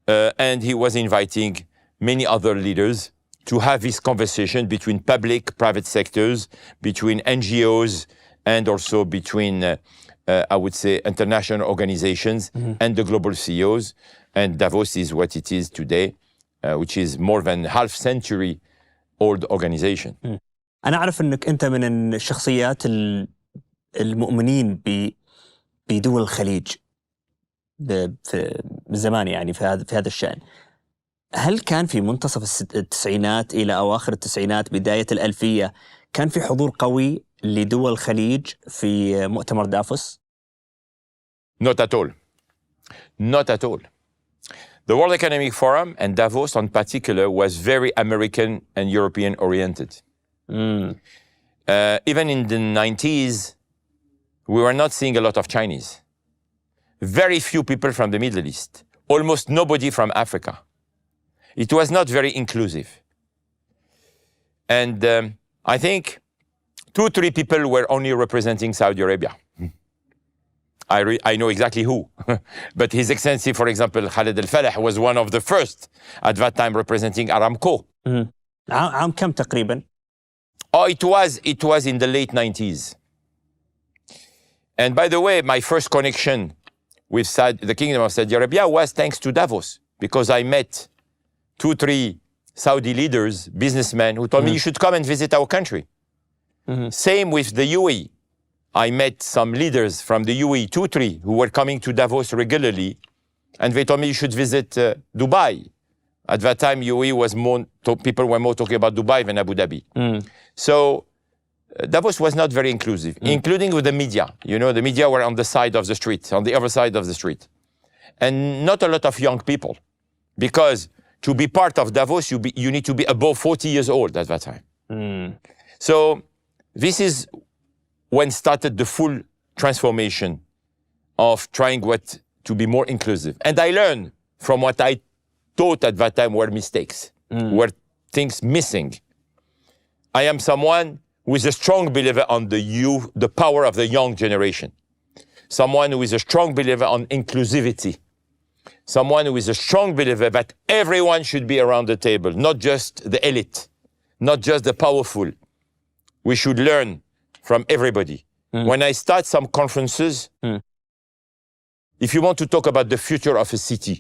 And he was inviting many other leaders to have this conversation between public, private sectors, between NGOs, and also between, I would say, international organizations and the global CEOs. And Davos is what it is today, which is more than half century old organization. أنا أعرف أنك أنت من الشخصيات المؤمنين بدول الخليج بالزمان، يعني في هذا الشأن. هل كان في منتصف التسعينات إلى أواخر التسعينات بداية الألفية كان في حضور قوي لدول الخليج في مؤتمر دافوس؟ Not at all. Not at all. The World Economic Forum and Davos in particular was very American and European oriented. Even in the 90s, we were not seeing a lot of Chinese. Very few people from the Middle East. Almost nobody from Africa. It was not very inclusive. And I think 2-3 people were only representing Saudi Arabia. I know exactly who. But His Excellency, for example, Khaled Al-Falah was one of the first at that time representing Aramco. عام كم تقريبا؟ Oh, it was in the late 90s. And by the way, my first connection with the Kingdom of Saudi Arabia was thanks to Davos, because I met 2-3 Saudi leaders, businessmen, who told me, you should come and visit our country. Same with the UAE. I met some leaders from the UAE, 2-3, who were coming to Davos regularly, and they told me you should visit Dubai. At that time, UAE was people were more talking about Dubai than Abu Dhabi. So Davos was not very inclusive, including with the media. You know, the media were on the side of the street, on the other side of the street. And not a lot of young people, because to be part of Davos, you need to be above 40 years old at that time. So this is when started the full transformation of trying to be more inclusive. And I learned from what I thought at that time were mistakes, were things missing. I am someone who is a strong believer on the power of the young generation. Someone who is a strong believer on inclusivity. Someone who is a strong believer that everyone should be around the table, not just the elite, not just the powerful. We should learn from everybody. When I start some conferences, if you want to talk about the future of a city,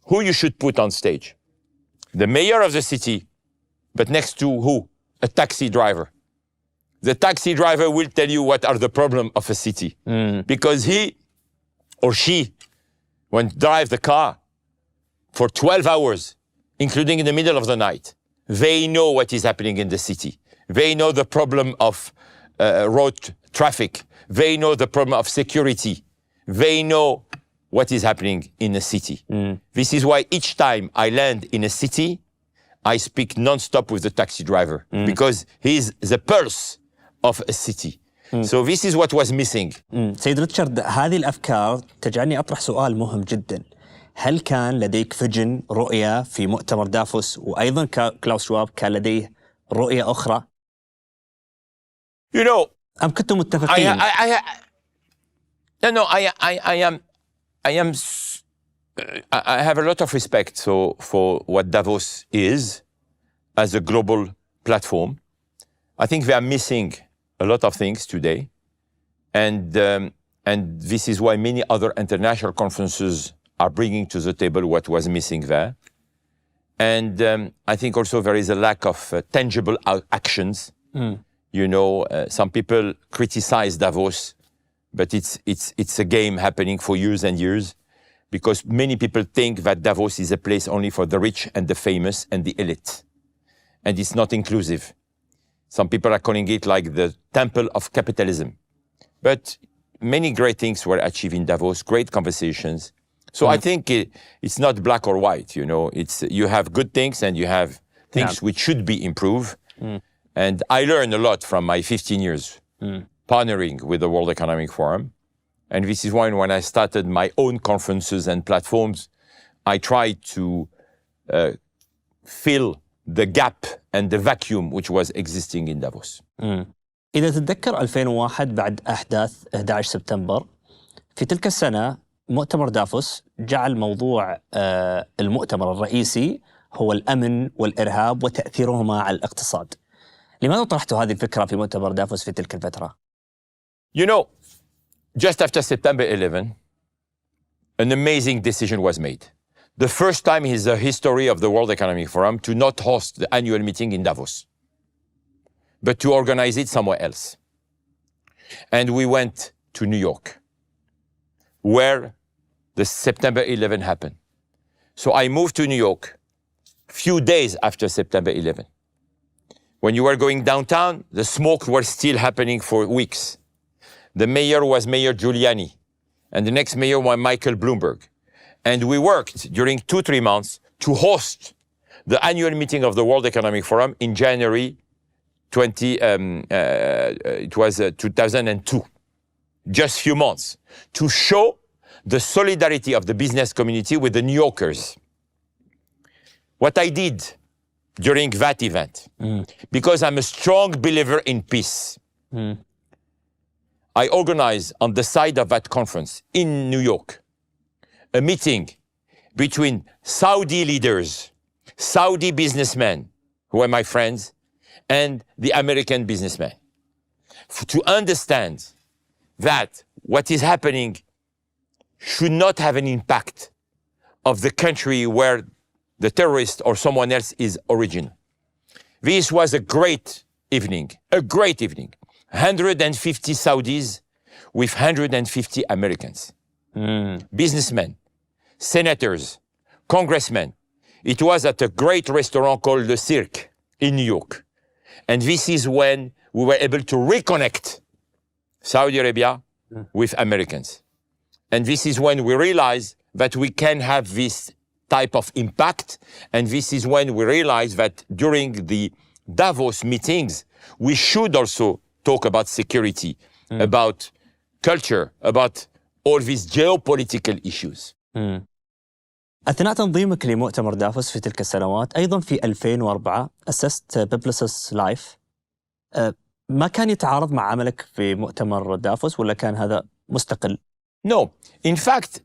who you should put on stage? The mayor of the city, but next to who? A taxi driver. The taxi driver will tell you what are the problems of a city. Because he or she, when drive the car for 12 hours, including in the middle of the night, they know what is happening in the city. They know the problem of road traffic. They know the problem of security. They know what is happening in a city. This is why each time I land in a city, I speak non-stop with the taxi driver because he's the pulse of a city. So this is what was missing. سيد ريتشارد، هذه الأفكار تجعلني أطرح سؤال مهم جدا. هل كان لديك فيجن، رؤية في مؤتمر دافوس، وأيضا كلاوس شواب كان لديه رؤية أخرى؟ You know, أم كنتم متفقين؟ I have a lot of respect for what Davos is as a global platform. I think they are missing a lot of things today. And this is why many other international conferences are bringing to the table what was missing there. And I think also there is a lack of tangible actions. You know, some people criticize Davos, but it's a game happening for years and years, because many people think that Davos is a place only for the rich and the famous and the elite. And it's not inclusive. Some people are calling it like the temple of capitalism. But many great things were achieved in Davos, great conversations. So I think it's not black or white, you know. You have good things and you have things which should be improved. And I learned a lot from my 15 years partnering with the World Economic Forum. And this is why when I started my own conferences and platforms, I tried to fill the gap and the vacuum which was existing in Davos. إذا تتذكر 2001 بعد أحداث 11 سبتمبر، في تلك السنة مؤتمر دافوس جعل موضوع المؤتمر الرئيسي هو الأمن والإرهاب وتأثيرهما على الاقتصاد. لماذا طرحتوا هذه الفكرة في مؤتمر دافوس في تلك الفترة؟ You know, just after September 11, an amazing decision was made. The first time in the history of the World Economic Forum to not host the annual meeting in Davos, but to organize it somewhere else. And we went to New York, where the September 11 happened. So I moved to New York a few days after September 11. When you were going downtown, the smoke was still happening for weeks. The mayor was Mayor Giuliani, and the next mayor was Michael Bloomberg. And we worked during 2-3 months to host the annual meeting of the World Economic Forum in January 2002. Just a few months to show the solidarity of the business community with the New Yorkers. What I did during that event, because I'm a strong believer in peace, I organized on the side of that conference in New York a meeting between Saudi leaders, Saudi businessmen, who are my friends, and the American businessmen, to understand that what is happening should not have an impact of the country where the terrorist or someone else is origin. This was a great evening, 150 Saudis with 150 Americans, businessmen, senators, congressmen. It was at a great restaurant called the Cirque in New York. And this is when we were able to reconnect Saudi Arabia with Americans. And this is when we realized that we can have this type of impact. And this is when we realized that during the Davos meetings, we should also talk about security, about culture, about all these geopolitical issues. أثناء تنظيمك لمؤتمر دافوس في تلك السنوات، أيضا في 2004 أسست بيبلسس لايف. ما كان يتعارض مع عملك في مؤتمر دافوس ولا كان هذا مستقل؟ No. In fact,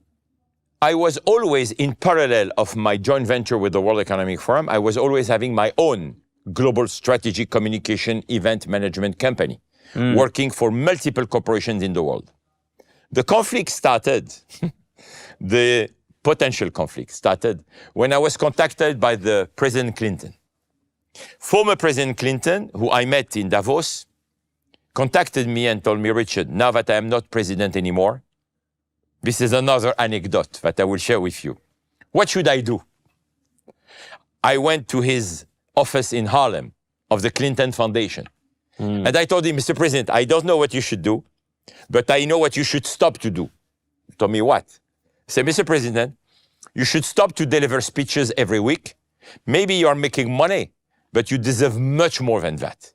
I was always in parallel of my joint venture with the World Economic Forum. I was always having my own global strategic communication event management company. working for multiple corporations in the world. The conflict started, the potential conflict started when I was contacted by the President Clinton. Former President Clinton, who I met in Davos, contacted me and told me, Richard, now that I am not president anymore, this is another anecdote that I will share with you. What should I do? I went to his office in Harlem of the Clinton Foundation. And I told him, Mr. President, I don't know what you should do, but I know what you should stop to do. He told me what? I said, Mr. President, you should stop to deliver speeches every week. Maybe you are making money, but you deserve much more than that.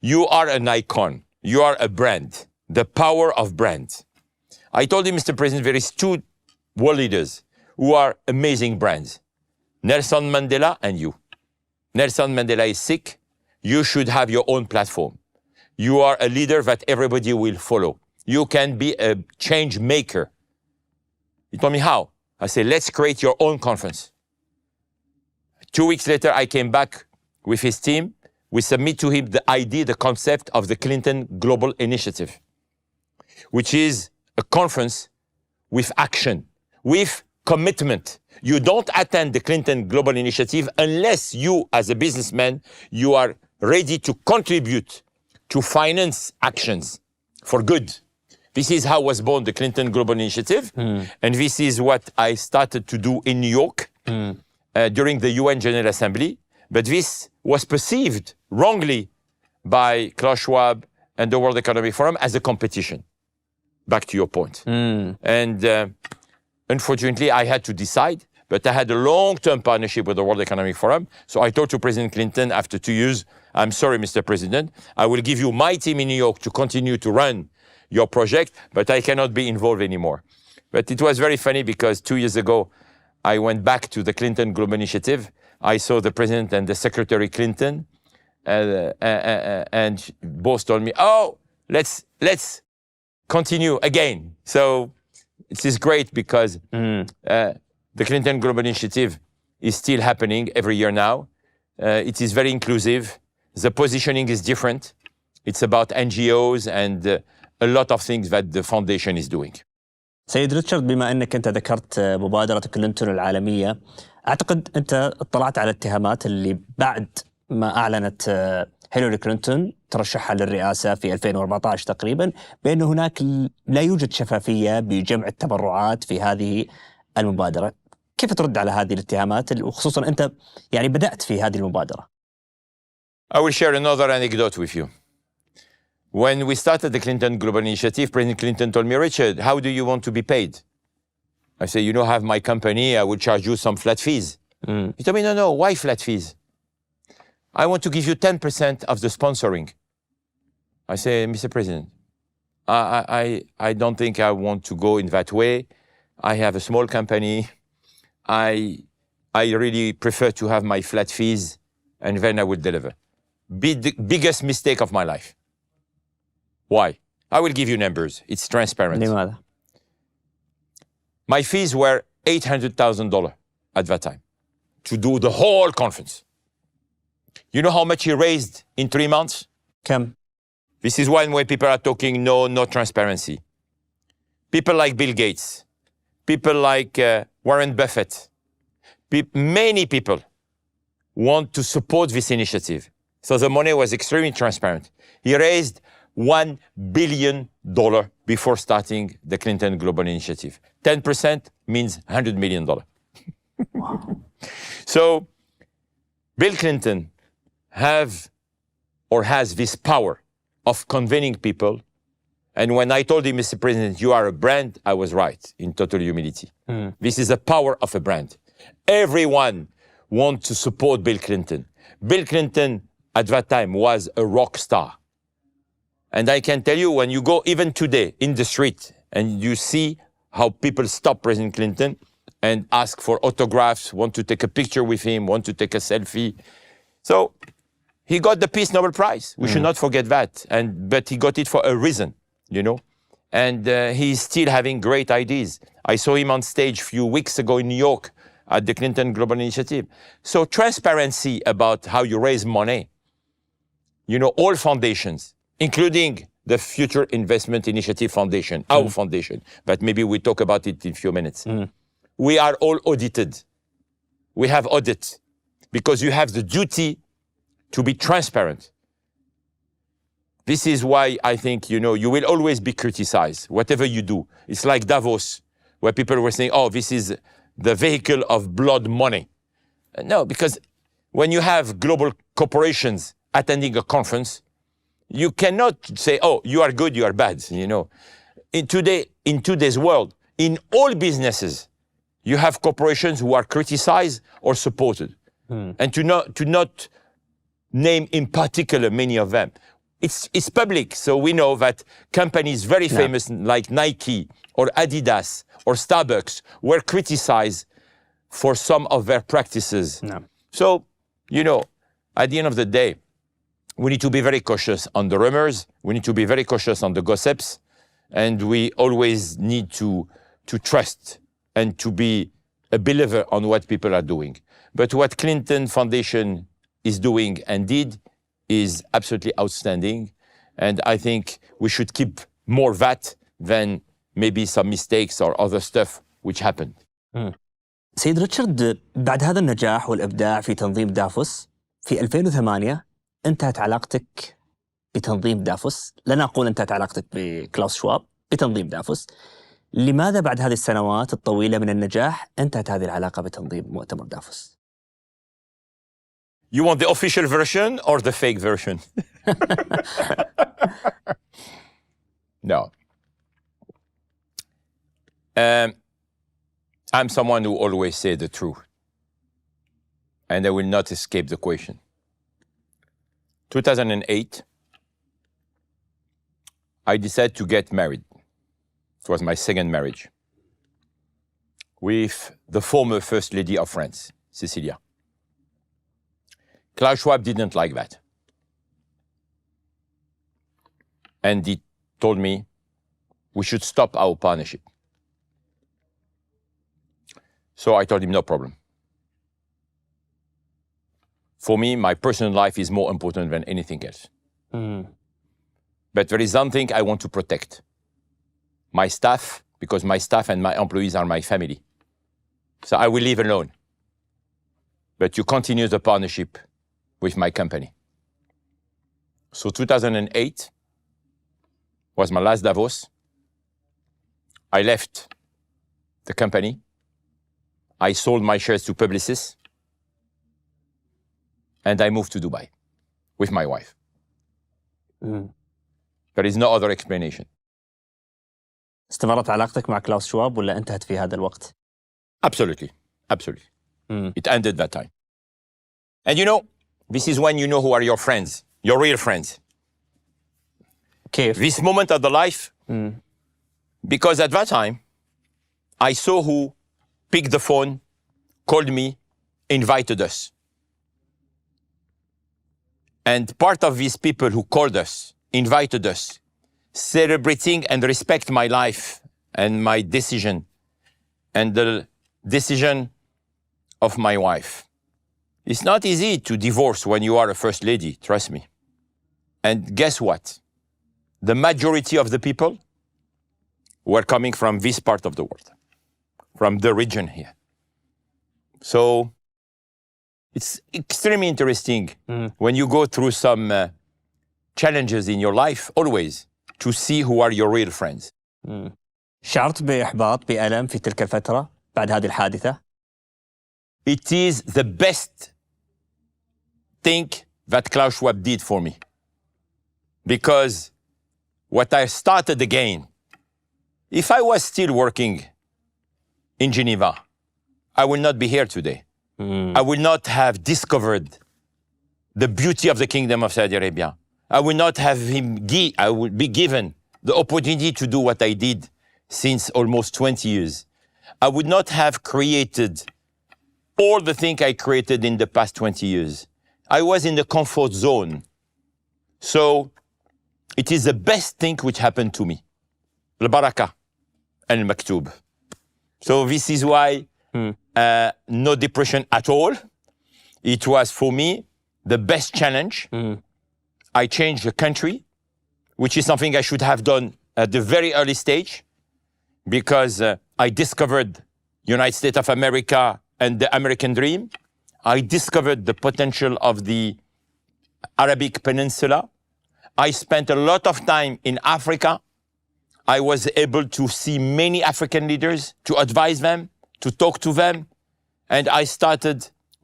You are an icon. You are a brand. The power of brand. I told him, Mr. President, there is two world leaders who are amazing brands. Nelson Mandela and you. Nelson Mandela is sick. You should have your own platform. You are a leader that everybody will follow. You can be a change maker. He told me how. I said, let's create your own conference. 2 weeks later, I came back with his team. We submit to him the idea, the concept of the Clinton Global Initiative, which is a conference with action, with commitment. You don't attend the Clinton Global Initiative unless you, as a businessman, you are ready to contribute to finance actions for good. This is how was born the Clinton Global Initiative. And this is what I started to do in New York during the UN General Assembly. But this was perceived wrongly by Klaus Schwab and the World Economic Forum as a competition. Back to your point. And unfortunately, I had to decide, but I had a long-term partnership with the World Economic Forum. So I told to President Clinton after 2 years, I'm sorry, Mr. President, I will give you my team in New York to continue to run your project, but I cannot be involved anymore. But it was very funny because 2 years ago, I went back to the Clinton Global Initiative. I saw the President and the Secretary Clinton, and both told me, oh, let's continue again. So it is great because the Clinton Global Initiative is still happening every year now. It is very inclusive. The positioning is different. It's about NGOs and a lot of things that the foundation is doing. سيد ريتشارد، بما أنك أنت ذكرت مبادرة كلينتون العالمية، أعتقد أنت اطلعت على الاتهامات اللي بعد ما أعلنت هيلاري كلينتون ترشحها للرئاسة في 2014 تقريبا، بأن هناك لا يوجد شفافية بجمع التبرعات في هذه المبادرة. كيف ترد على هذه الاتهامات، وخصوصا أنت يعني بدأت في هذه المبادرة؟ I will share another anecdote with you. When we started the Clinton Global Initiative, President Clinton told me, Richard, how do you want to be paid? I said, you know, have my company, I will charge you some flat fees. He told me, no, why flat fees? I want to give you 10% of the sponsoring. I say, Mr. President, I don't think I want to go in that way. I have a small company. I really prefer to have my flat fees, and then I will deliver. Be the biggest mistake of my life. Why? I will give you numbers. It's transparent. لماذا؟ My fees were $800,000 at that time to do the whole conference. You know how much he raised in 3 months? كم؟ This is when people are talking no transparency. People like Bill Gates, people like Warren Buffett, many people want to support this initiative. So the money was extremely transparent. He raised $1 billion before starting the Clinton Global Initiative. 10% means $100 million. Wow. So Bill Clinton has this power of convening people. And when I told him, Mr. President, you are a brand, I was right, in total humility. This is the power of a brand. Everyone wants to support Bill Clinton. Bill Clinton, at that time, was a rock star. And I can tell you, when you go even today in the street and you see how people stop President Clinton and ask for autographs, want to take a picture with him, want to take a selfie. So he got the Peace Nobel Prize. We should not forget that. But he got it for a reason, you know. And he's still having great ideas. I saw him on stage a few weeks ago in New York at the Clinton Global Initiative. So transparency about how you raise money. You know, all foundations, including the Future Investment Initiative Foundation, our foundation, but maybe we talk about it in a few minutes. We are all audited. We have audit because you have the duty to be transparent. This is why I think, you will always be criticized, whatever you do. It's like Davos, where people were saying, oh, this is the vehicle of blood money. No, because when you have global corporations attending a conference, you cannot say, oh, you are good, you are bad, In today's world, in all businesses, you have corporations who are criticized or supported. And to not name in particular many of them. It's public, so we know that companies very famous like Nike or Attias or Starbucks were criticized for some of their practices. So, at the end of the day, we need to be very cautious on the rumors, we need to be very cautious on the gossips, and we always need to trust and to be a believer on what people are doing. But what Clinton Foundation is doing and did is absolutely outstanding. And I think we should keep more that than maybe some mistakes or other stuff which happened. سيد ريتشارد، بعد هذا النجاح والإبداع في تنظيم دافوس في 2008 انتهت علاقتك بتنظيم دافوس. لا أقول انتهت علاقتك بكلاوس شواب، بتنظيم دافوس. لماذا بعد هذه السنوات الطويلة من النجاح انتهت هذه العلاقة بتنظيم مؤتمر دافوس؟ You want the official version or the fake version? No. I'm someone who always say the truth. And I will not escape the question. 2008, I decided to get married. It was my second marriage. With the former First Lady of France, Cecilia. Klaus Schwab didn't like that. And he told me we should stop our partnership. So I told him, no problem. For me, my personal life is more important than anything else. But there is something I want to protect. My staff, because my staff and my employees are my family. So I will leave alone. But you continue the partnership with my company. So 2008 was my last Davos. I left the company. I sold my shares to Publicis. And I moved to Dubai with my wife. There is no other explanation. استمرت علاقتك مع كلاوس شواب ولا انتهت في هذا الوقت؟ Absolutely. Absolutely. It ended that time. And this is when you know who are your friends, your real friends. كيف؟ This moment of the life, because at that time, I saw who picked the phone, called me, invited us. And part of these people who called us, invited us, celebrating and respect my life and my decision and the decision of my wife. It's not easy to divorce when you are a first lady, trust me. And guess what? The majority of the people were coming from this part of the world, from the region here. So it's extremely interesting when you go through some challenges in your life, always, to see who are your real friends. شعرت بإحباط بألم في تلك الفترة بعد هذه الحادثة؟ It is the best thing that Klaus Schwab did for me. Because what I started again, if I was still working in Geneva, I will not be here today. I will not have discovered the beauty of the Kingdom of Saudi Arabia. I will not have I will be given the opportunity to do what I did since almost 20 years. I would not have created all the things I created in the past 20 years. I was in the comfort zone. So it is the best thing which happened to me. Al-Baraka al-Maktub. So this is why no depression at all. It was for me the best challenge. I changed the country. which is something I should have done at the very early stage, because I discovered United States of America and the American dream. I discovered the potential of the Arabic Peninsula. I spent a lot of time in Africa. I was able to see many African leaders, to advise them, to talk to them. And I started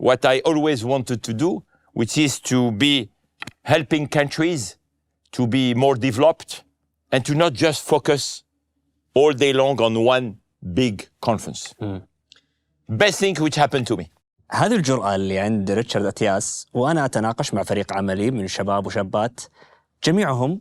what I always wanted to do, which is to be helping countries to be more developed and to not just focus all day long on one big conference. Best thing which happened to me. هذه الجرأة اللي عند ريتشارد أتياس، وأنا أتناقش مع فريق عملي من شباب وشابات جميعهم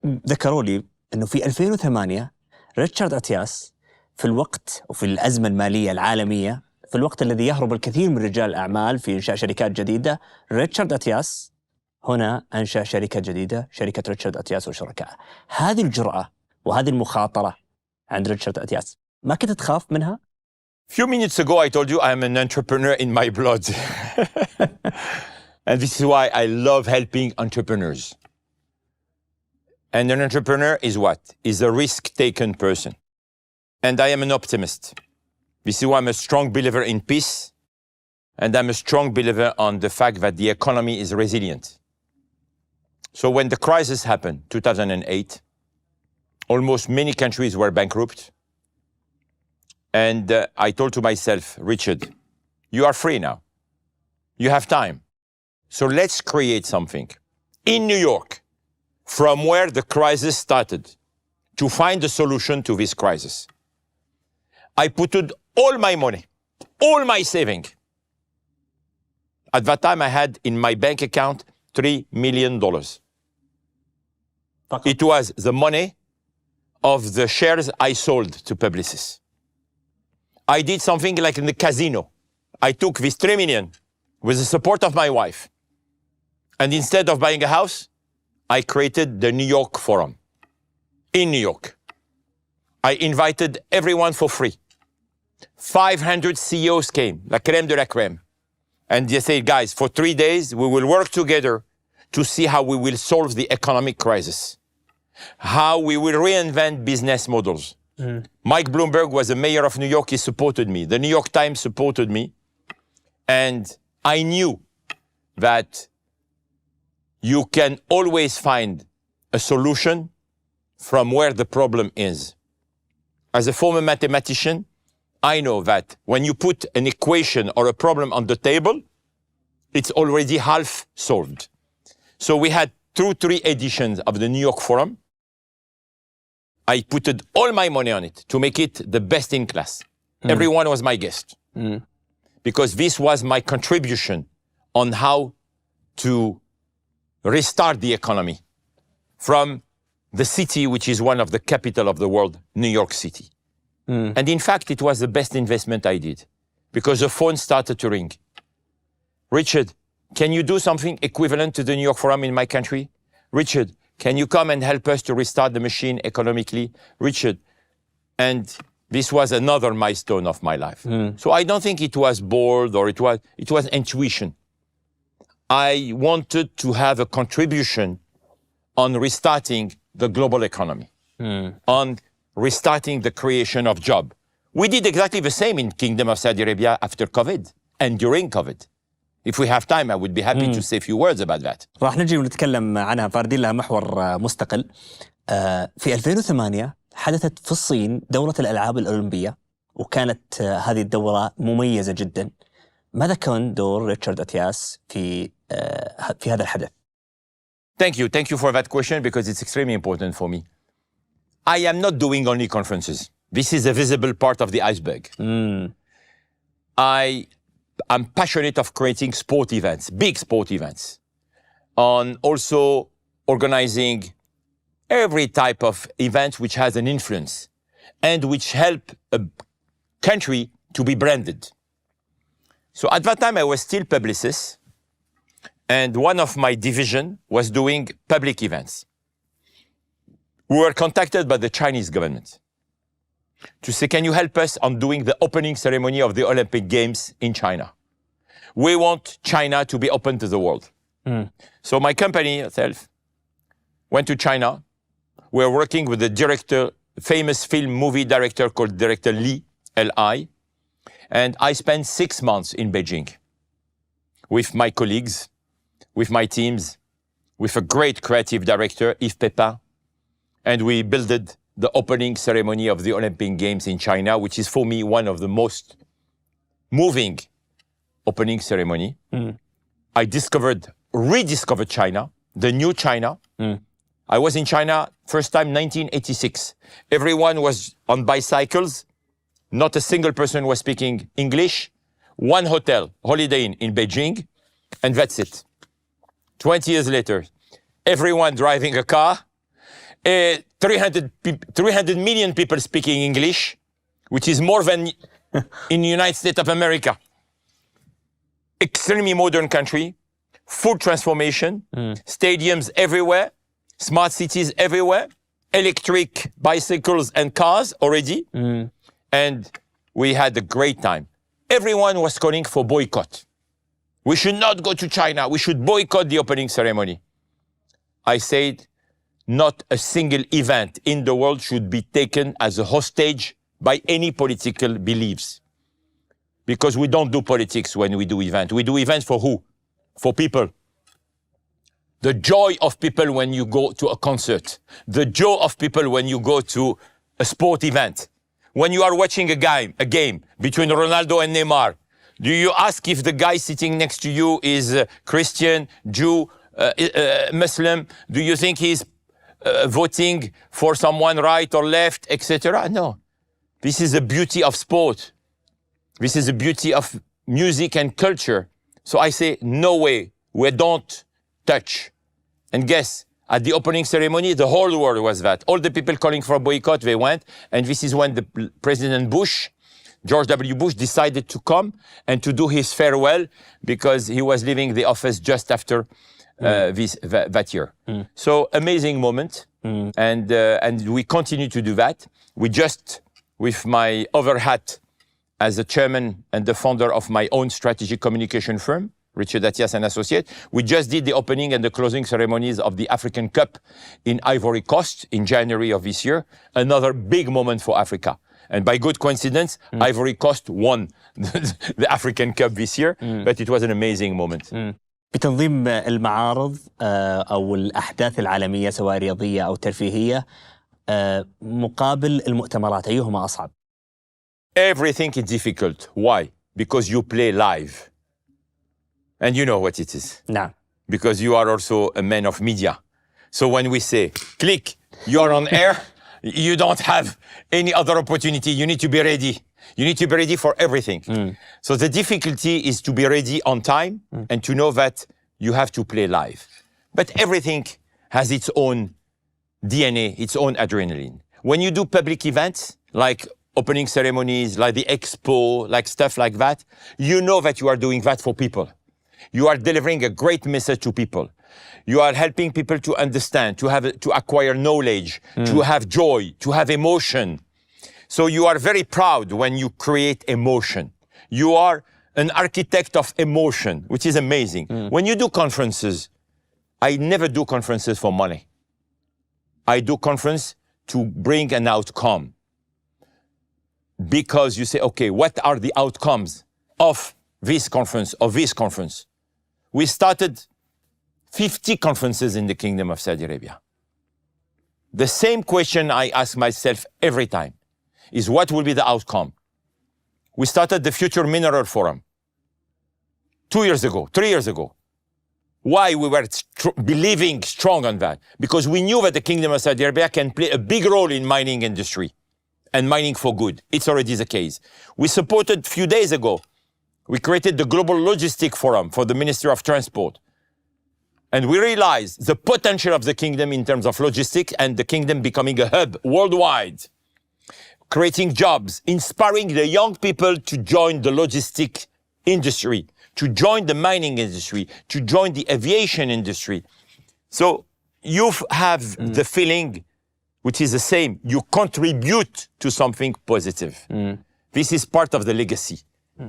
ذكروا لي أنه في 2008 ريتشارد أتياس في الوقت وفي الأزمة المالية العالمية، في الوقت الذي يهرب الكثير من رجال الأعمال في إنشاء شركات جديدة، ريتشارد أتياس هنا أنشأ شركة جديدة، شركة ريتشارد أتياس وشركائه. هذه الجرأة وهذه المخاطرة عند ريتشارد أتياس ما كنت تخاف منها؟ Few minutes ago, I told you I'm an entrepreneur in my blood. And this is why I love helping entrepreneurs. And an entrepreneur is what? Is a risk-taken person. And I am an optimist. This is why I'm a strong believer in peace. And I'm a strong believer on the fact that the economy is resilient. So when the crisis happened, 2008, almost many countries were bankrupt. And I told to myself, Richard, you are free now. You have time. So let's create something in New York, from where the crisis started, to find a solution to this crisis. I put all my money, all my saving. At that time, I had in my bank account $3 million. It was the money of the shares I sold to Publicis. I did something like in the casino. I took this 3 million with the support of my wife. And instead of buying a house, I created the New York Forum in New York. I invited everyone for free. 500 CEOs came, la crème de la crème. And they said, guys, for 3 days, we will work together to see how we will solve the economic crisis, how we will reinvent business models. Mike Bloomberg was the mayor of New York. He supported me. The New York Times supported me. And I knew that you can always find a solution from where the problem is. As a former mathematician, I know that when you put an equation or a problem on the table, it's already half solved. So we had 2-3 editions of the New York Forum. I put all my money on it to make it the best in class. Everyone was my guest. Because this was my contribution on how to restart the economy from the city, which is one of the capital of the world, New York City. And in fact, it was the best investment I did because the phone started to ring. Richard, can you do something equivalent to the New York Forum in my country? Richard, can you come and help us to restart the machine economically? Richard. And this was another milestone of my life. So I don't think it was bored or it was intuition. I wanted to have a contribution on restarting the global economy, on restarting the creation of jobs. We did exactly the same in Kingdom of Saudi Arabia after COVID and during COVID. If we have time, I would be happy to say a few words about that. راح نجي ونتكلم عنها، فاردين لها محور مستقل. في 2008 حدثت في الصين دورة الألعاب الأولمبية، وكانت هذه الدورة مميزة جدا. ماذا كان دور ريتشارد أتياس في هذا الحدث؟ Thank you for that question because it's extremely important for me. I am not doing only conferences. This is a visible part of the iceberg. I'm passionate of creating sport events, big sport events, on also organizing every type of event which has an influence and which help a country to be branded. So at that time, I was still Publicis, and one of my division was doing public events. We were contacted by the Chinese government to say, can you help us on doing the opening ceremony of the Olympic Games in China? We want China to be open to the world. So my company itself went to China. We're working with the director, famous movie director called Director Li, L-I. And I spent 6 months in Beijing with my colleagues, with my teams, with a great creative director, Yves Pépin. And we built the opening ceremony of the Olympic Games in China, which is for me one of the most moving opening ceremony. I rediscovered China, the new China. I was in China first time 1986. Everyone was on bicycles. Not a single person was speaking English. One hotel, Holiday Inn in Beijing, and that's it. 20 years later, everyone driving a car, 300 million people speaking English, which is more than in the United States of America. Extremely modern country, full transformation, stadiums everywhere, smart cities everywhere, electric bicycles and cars already. And we had a great time. Everyone was calling for boycott. We should not go to China. We should boycott the opening ceremony. I said, not a single event in the world should be taken as a hostage by any political beliefs. Because we don't do politics when we do events. We do events for who? For people. The joy of people when you go to a concert. The joy of people when you go to a sport event. When you are watching a game between Ronaldo and Neymar, do you ask if the guy sitting next to you is Christian, Jew, Muslim? Do you think he's voting for someone right or left, etc.? No. This is the beauty of sport. This is the beauty of music and culture. So I say, no way, we don't touch. And guess, at the opening ceremony, the whole world was that. All the people calling for a boycott, they went. And this is when the President Bush, George W. Bush, decided to come and to do his farewell because he was leaving the office just after that year. So amazing moment. And we continue to do that. We just, with my other hat as the chairman and the founder of my own strategic communication firm, Richard Attias and Associates, we just did the opening and the closing ceremonies of the African Cup in Ivory Coast in January of this year. Another big moment for Africa. And by good coincidence, Ivory Coast won the African Cup this year, but it was an amazing moment. بتنظيم المعارض أو الأحداث العالمية سواء رياضية أو ترفيهية مقابل المؤتمرات أيهما أصعب؟ Everything is difficult. Why? Because you play live. And you know what it is. نعم. Because you are also a man of media. So when we say, click, you're on air, you don't have any other opportunity. You need to be ready. You need to be ready for everything. So the difficulty is to be ready on time and to know that you have to play live. But everything has its own DNA, its own adrenaline. When you do public events, like opening ceremonies, like the expo, like stuff like that, you know that you are doing that for people. You are delivering a great message to people. You are helping people to understand, to acquire knowledge, to have joy, to have emotion. So you are very proud when you create emotion. You are an architect of emotion, which is amazing. When you do conferences, I never do conferences for money. I do conference to bring an outcome. Because you say, okay, what are the outcomes of this conference, of this conference? We started 50 conferences in the Kingdom of Saudi Arabia. The same question I ask myself every time is what will be the outcome? We started the Future Mineral Forum 2 years ago, 3 years ago. Why we were believing strong on that? Because we knew that the Kingdom of Saudi Arabia can play a big role in mining industry and mining for good. It's already the case. We supported a few days ago. We created the Global Logistic Forum for the Ministry of Transport. And we realized the potential of the kingdom in terms of logistics and the kingdom becoming a hub worldwide, creating jobs, inspiring the young people to join the logistic industry, to join the mining industry, to join the aviation industry. So you have the feeling, which is the same, you contribute to something positive. This is part of the legacy.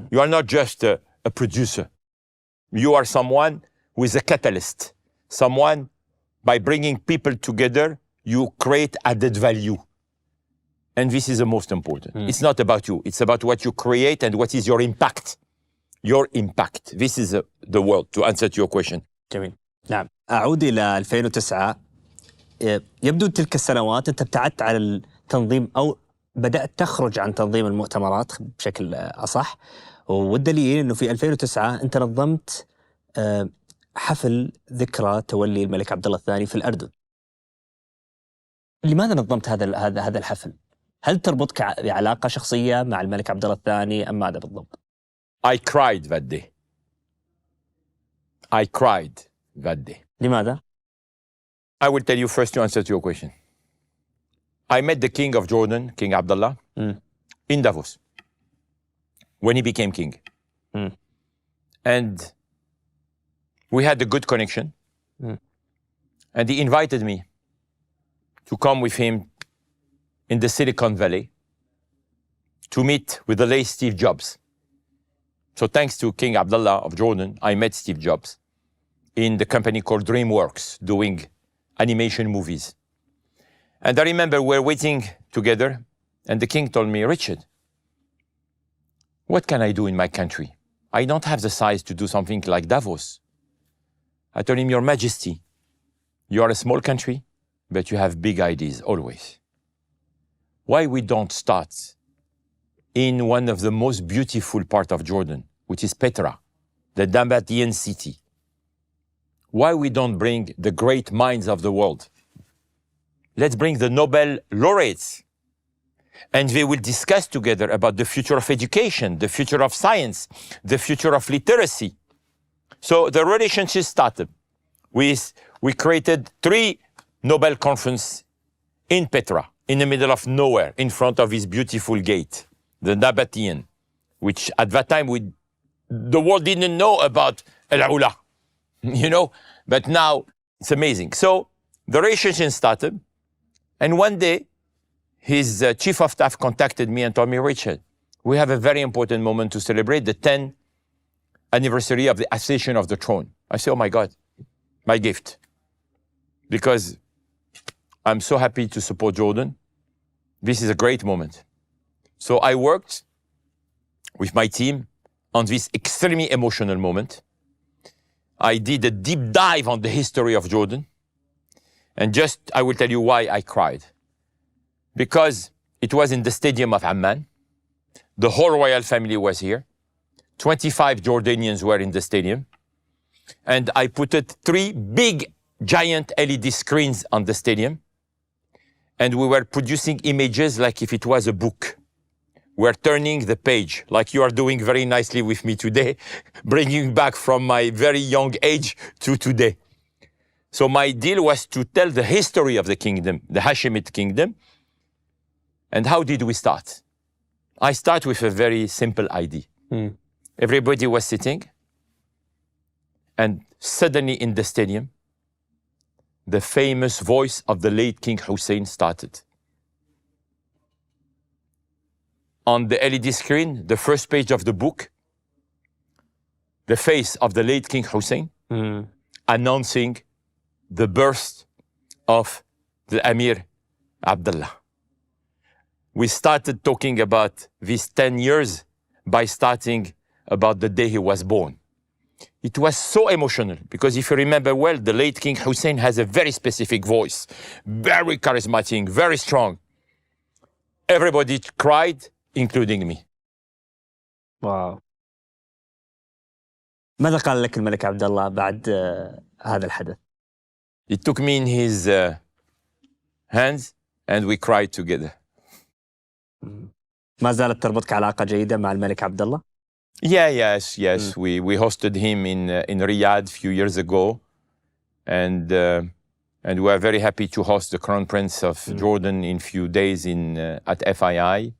You are not just a producer. You are someone who is a catalyst, someone by bringing people together, you create added value. And this is the most important. It's not about you. It's about what you create and what is your impact. Your impact. This is the world, to answer to your question. جميل. نعم. أعود إلى 2009. يبدو تلك السنوات أنت ابتعدت عن التنظيم أو بدأت تخرج عن تنظيم المؤتمرات بشكل أصح. والدليل أنه في 2009 أنت نظمت حفل ذكرى تولي الملك عبد الله الثاني في الأردن. لماذا نظمت هذا الحفل؟ هل تربطك بعلاقة شخصية مع الملك عبد الله الثاني أم ماذا بالضبط؟ I cried that day. I cried that day. لماذا؟ I will tell you first to answer to your question. I met the king of Jordan, King Abdullah, in Davos when he became king. And we had a good connection. And he invited me to come with him in the Silicon Valley to meet with the late Steve Jobs. So thanks to King Abdullah of Jordan, I met Steve Jobs in the company called DreamWorks, doing animation movies. And I remember we're waiting together, and the king told me, Richard, what can I do in my country? I don't have the size to do something like Davos. I told him, Your Majesty, you are a small country, but you have big ideas always. Why we don't start in one of the most beautiful parts of Jordan, which is Petra, the Nabatean city? Why we don't bring the great minds of the world? Let's bring the Nobel laureates, and they will discuss together about the future of education, the future of science, the future of literacy. So the relationship started. We created 3 Nobel conferences in Petra, in the middle of nowhere, in front of this beautiful gate, the Nabatean, which at that time the world didn't know about Al-Ula, but now it's amazing. So the relationship started, and one day his chief of staff contacted me and told me, Richard, we have a very important moment to celebrate the 10th anniversary of the accession of the throne. I said, oh my God, my gift. Because I'm so happy to support Jordan. This is a great moment. So I worked with my team on this extremely emotional moment. I did a deep dive on the history of Jordan. And I will tell you why I cried. Because it was in the stadium of Amman. The whole royal family was here. 25 Jordanians were in the stadium. And I put 3 big, giant LED screens on the stadium. And we were producing images like if it was a book. We're turning the page, like you are doing very nicely with me today, bringing back from my very young age to today. So my deal was to tell the history of the kingdom, the Hashemite kingdom. And how did we start? I start with a very simple idea. Everybody was sitting, and suddenly in the stadium, the famous voice of the late King Hussein started. On the LED screen, the first page of the book, the face of the late King Hussein, announcing the birth of the Emir Abdullah. We started talking about these 10 years by starting about the day he was born. It was so emotional because if you remember well, the late King Hussein has a very specific voice, very charismatic, very strong. Everybody cried, including me. واو. ماذا قال لك الملك عبد الله بعد هذا الحدث؟ He took me in his hands and we cried together. ما زالت تربطك علاقة جيدة مع الملك عبد الله؟ Yes. We hosted him in Riyadh a few years ago, and we are very happy to host the Crown Prince of Jordan in few days at FII.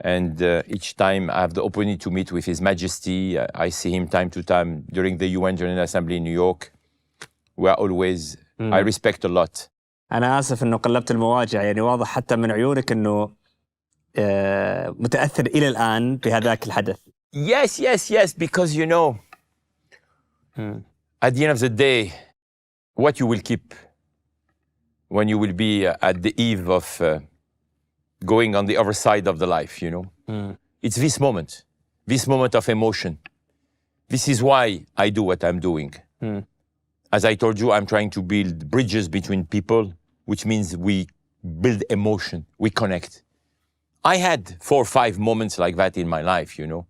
And each time I have the opportunity to meet with His Majesty, I see him time to time during the UN General Assembly in New York. We are always, I respect a lot. أنا آسف إنه قلبت المواجع، يعني واضح حتى من عيونك إنه متأثر إلى الآن بهذاك الحدث. Yes, because at the end of the day, what you will keep when you will be at the eve of going on the other side of the life, you know. It's this moment of emotion. This is why I do what I'm doing. As I told you, I'm trying to build bridges between people, which means we build emotion, we connect. I had 4 or 5 moments like that in my life, you know.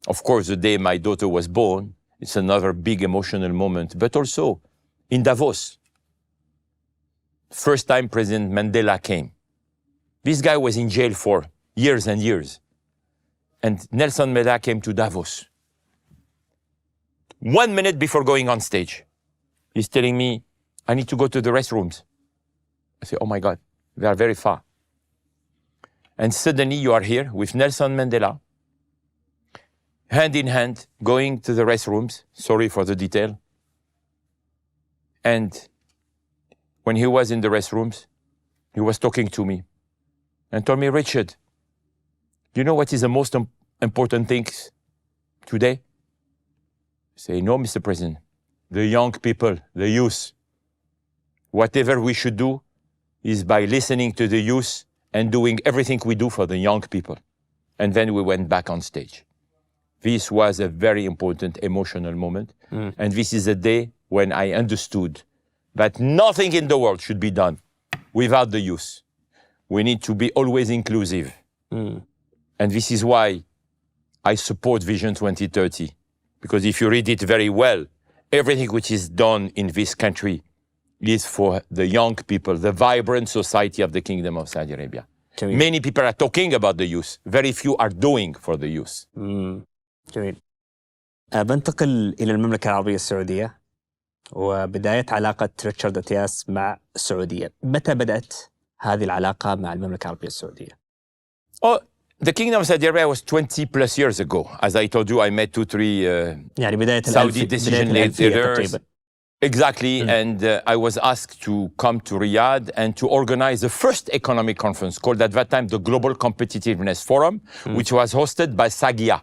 Of course, the day my daughter was born, it's another big emotional moment, but also in Davos. First time President Mandela came. This guy was in jail for years and years. And Nelson Mandela came to Davos. 1 minute before going on stage, he's telling me, I need to go to the restrooms. I say, oh my God, they are very far. And suddenly you are here with Nelson Mandela, hand in hand, going to the restrooms. Sorry for the detail. And when he was in the restrooms, he was talking to me and told me, Richard, you know what is the most important thing today? I say, no, Mr. President, the young people, the youth. Whatever we should do is by listening to the youth and doing everything we do for the young people. And then we went back on stage. This was a very important emotional moment. And this is a day when I understood that nothing in the world should be done without the youth. We need to be always inclusive. And this is why I support Vision 2030. Because if you read it very well, everything which is done in this country is for the young people, the vibrant society of the Kingdom of Saudi Arabia. Many people are talking about the youth. Very few are doing for the youth. جميل. بنتقل إلى المملكة العربية السعودية وبداية علاقة ريتشارد أتياس مع السعودية. متى بدأت هذه العلاقة مع المملكة العربية السعودية؟ Oh, the Kingdom of Saudi Arabia was 20 plus years ago. As I told you, I met 2-3 يعني بداية Saudi decision leaders. تقريبا. Exactly, and I was asked to come to Riyadh and to organize the first economic conference called at that time the Global Competitiveness Forum, which was hosted by Sagia.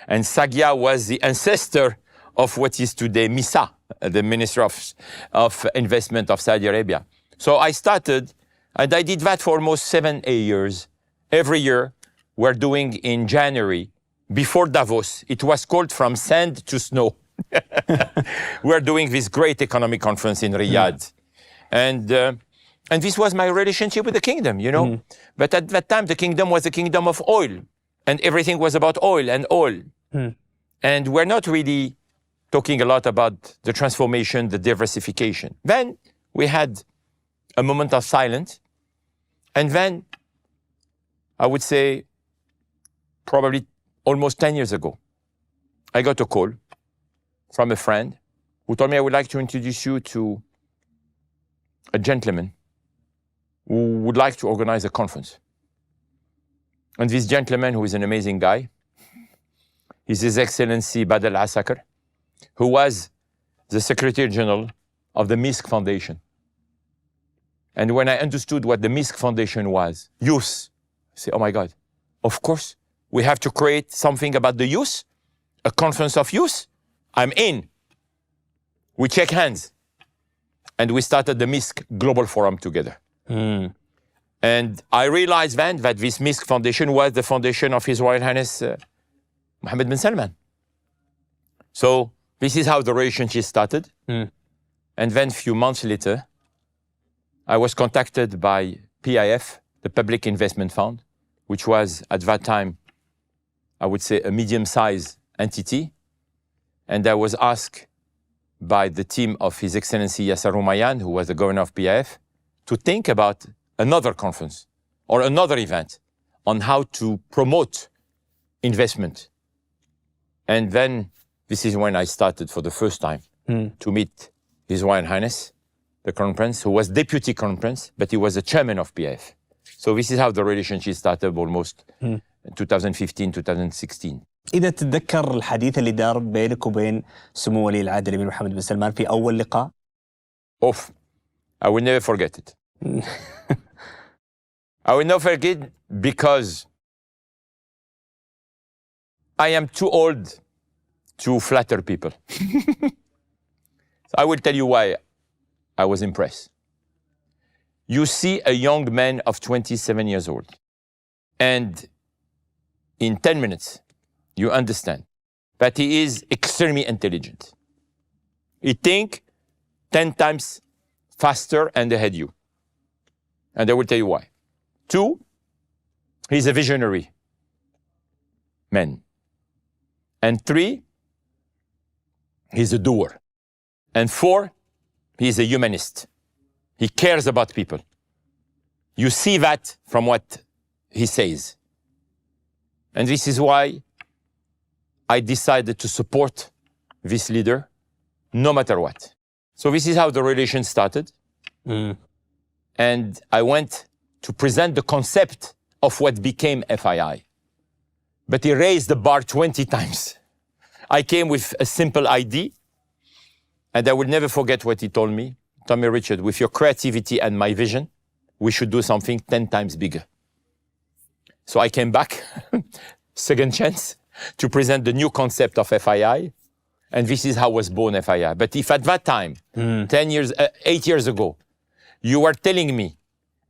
And Sagia was the ancestor of what is today MISA, the Minister of Investment of Saudi Arabia. So I started, and I did that for almost 7-8 years. Every year, we're doing in January, before Davos. It was called From Sand to Snow. We're doing this great economic conference in Riyadh. And this was my relationship with the kingdom, you know. But at that time, the kingdom was a kingdom of oil. And everything was about oil and oil. And we're not really talking a lot about the transformation, the diversification. Then we had a moment of silence. And then, I would say, probably almost 10 years ago, I got a call from a friend who told me, I would like to introduce you to a gentleman who would like to organize a conference. And this gentleman, who is an amazing guy, is His Excellency Badal Asakar, who was the Secretary General of the MISC Foundation. And when I understood what the MISC Foundation was, youth, I said, oh my God, of course, we have to create something about the youth, a conference of youth. I'm in. We shake hands. And we started the MISC Global Forum together. And I realized then that this MISC Foundation was the foundation of His Royal Highness Mohammed bin Salman. So this is how the relationship started. And then a few months later, I was contacted by PIF, the Public Investment Fund, which was at that time, I would say, a medium-sized entity. And I was asked by the team of His Excellency Yasser Rumayyan, who was the governor of PIF, to think about another conference or another event on how to promote investment. And then this is when I started for the first time to meet His Royal Highness, the Crown Prince, who was Deputy Crown Prince, but he was the chairman of PIF. So this is how the relationship started almost in 2015, 2016. إذا تتذكر الحديث اللي دار بينك وبين سمو ولي العهد الأمير محمد بن سلمان في أول لقاء؟ Oof, I will never forget it. I will never forget it because I am too old to flatter people. So I will tell you why I was impressed. you see a young man of 27 years old. And in 10 minutes, you understand that he is extremely intelligent. He thinks 10 times faster and ahead you. And I will tell you why. 2, he's a visionary man. And 3, he's a doer. And 4, he's a humanist. He cares about people. You see that from what he says. And this is why I decided to support this leader no matter what. So this is how the relation started. And I went to present the concept of what became FII. But he raised the bar 20 times. I came with a simple idea, and I will never forget what he told me. Told me, Richard, with your creativity and my vision, we should do something 10 times bigger. So I came back, second chance, to present the new concept of FII. And this is how was born FII. But if at that time, 8 years ago, you were telling me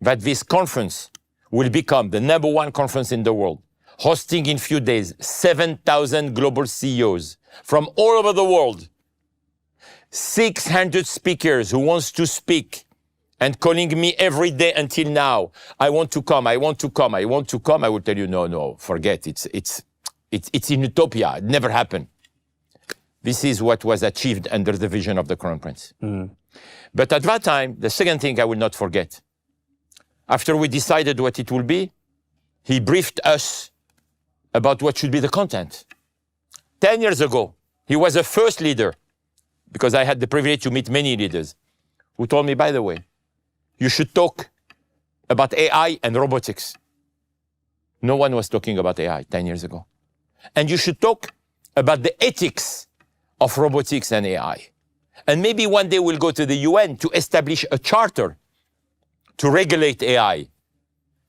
that this conference will become the #1 conference in the world, hosting in few days 7,000 global CEOs from all over the world, 600 speakers who wants to speak and calling me every day until now, I want to come, I want to come, I want to come, I will tell you, no, forget, it's in utopia, it never happened. This is what was achieved under the vision of the Crown Prince. But at that time, the second thing I will not forget, after we decided what it will be, he briefed us about what should be the content. 10 years ago, he was the first leader, because I had the privilege to meet many leaders, who told me, by the way, you should talk about AI and robotics. No one was talking about AI 10 years ago. And you should talk about the ethics of robotics and AI. And maybe one day we'll go to the UN to establish a charter to regulate AI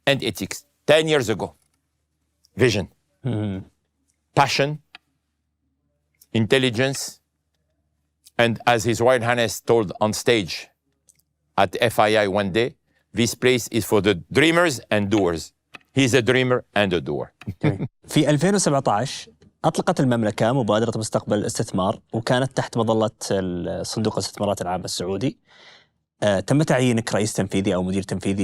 and ethics. 10 years ago. Vision. Passion. Intelligence. And as His Royal Highness told on stage at FII one day, this place is for the dreamers and doers. He's a dreamer and a doer. في 2017 أطلقت المملكة مبادرة مستقبل الاستثمار، وكانت تحت مظلة صندوق الاستثمارات العامة السعودي. تم تعيينك رئيس تنفيذي أو مدير تنفيذي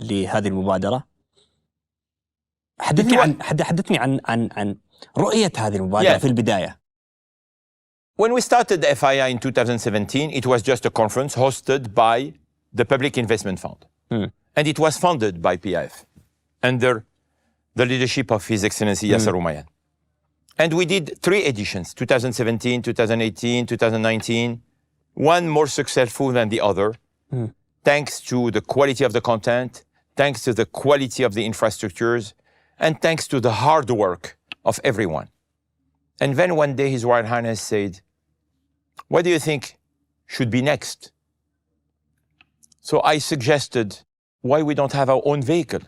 لهذه المبادرة. حدثني عن رؤية هذه المبادرة في البداية. When we started the FII in 2017, it was just a conference hosted by the Public Investment Fund. And it was funded by PIF under the leadership of His Excellency Yasser Umayyan. And we did 3 editions, 2017, 2018, 2019, one more successful than the other, thanks to the quality of the content, thanks to the quality of the infrastructures, and thanks to the hard work of everyone. And then one day His Royal Highness said, what do you think should be next? So I suggested, why we don't have our own vehicle?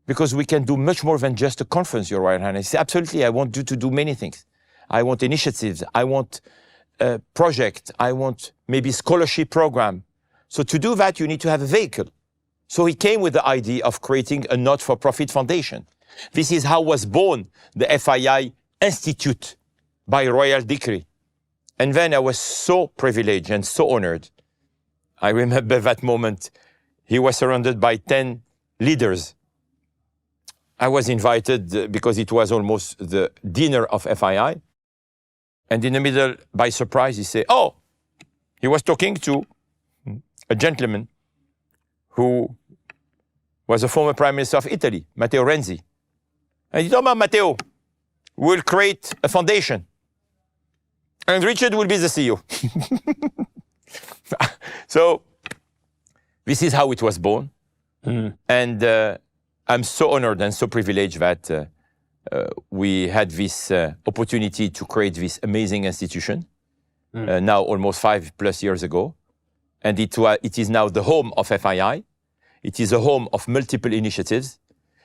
Because we can do much more than just a conference, Your Royal Highness. He said, absolutely, I want you to do many things. I want initiatives, I want a project, I want maybe scholarship program. So to do that, you need to have a vehicle. So he came with the idea of creating a not-for-profit foundation. This is how was born the FII Institute by royal decree. And then I was so privileged and so honored. I remember that moment. He was surrounded by 10 leaders. I was invited because it was almost the dinner of FII. And in the middle, by surprise, he said, oh, he was talking to a gentleman who was a former Prime Minister of Italy, Matteo Renzi. And he told me, Matteo, we'll create a foundation. And Richard will be the CEO. So this is how it was born. And I'm so honored and so privileged that we had this opportunity to create this amazing institution, now almost 5+ years ago. And it is now the home of FII. It is a home of multiple initiatives.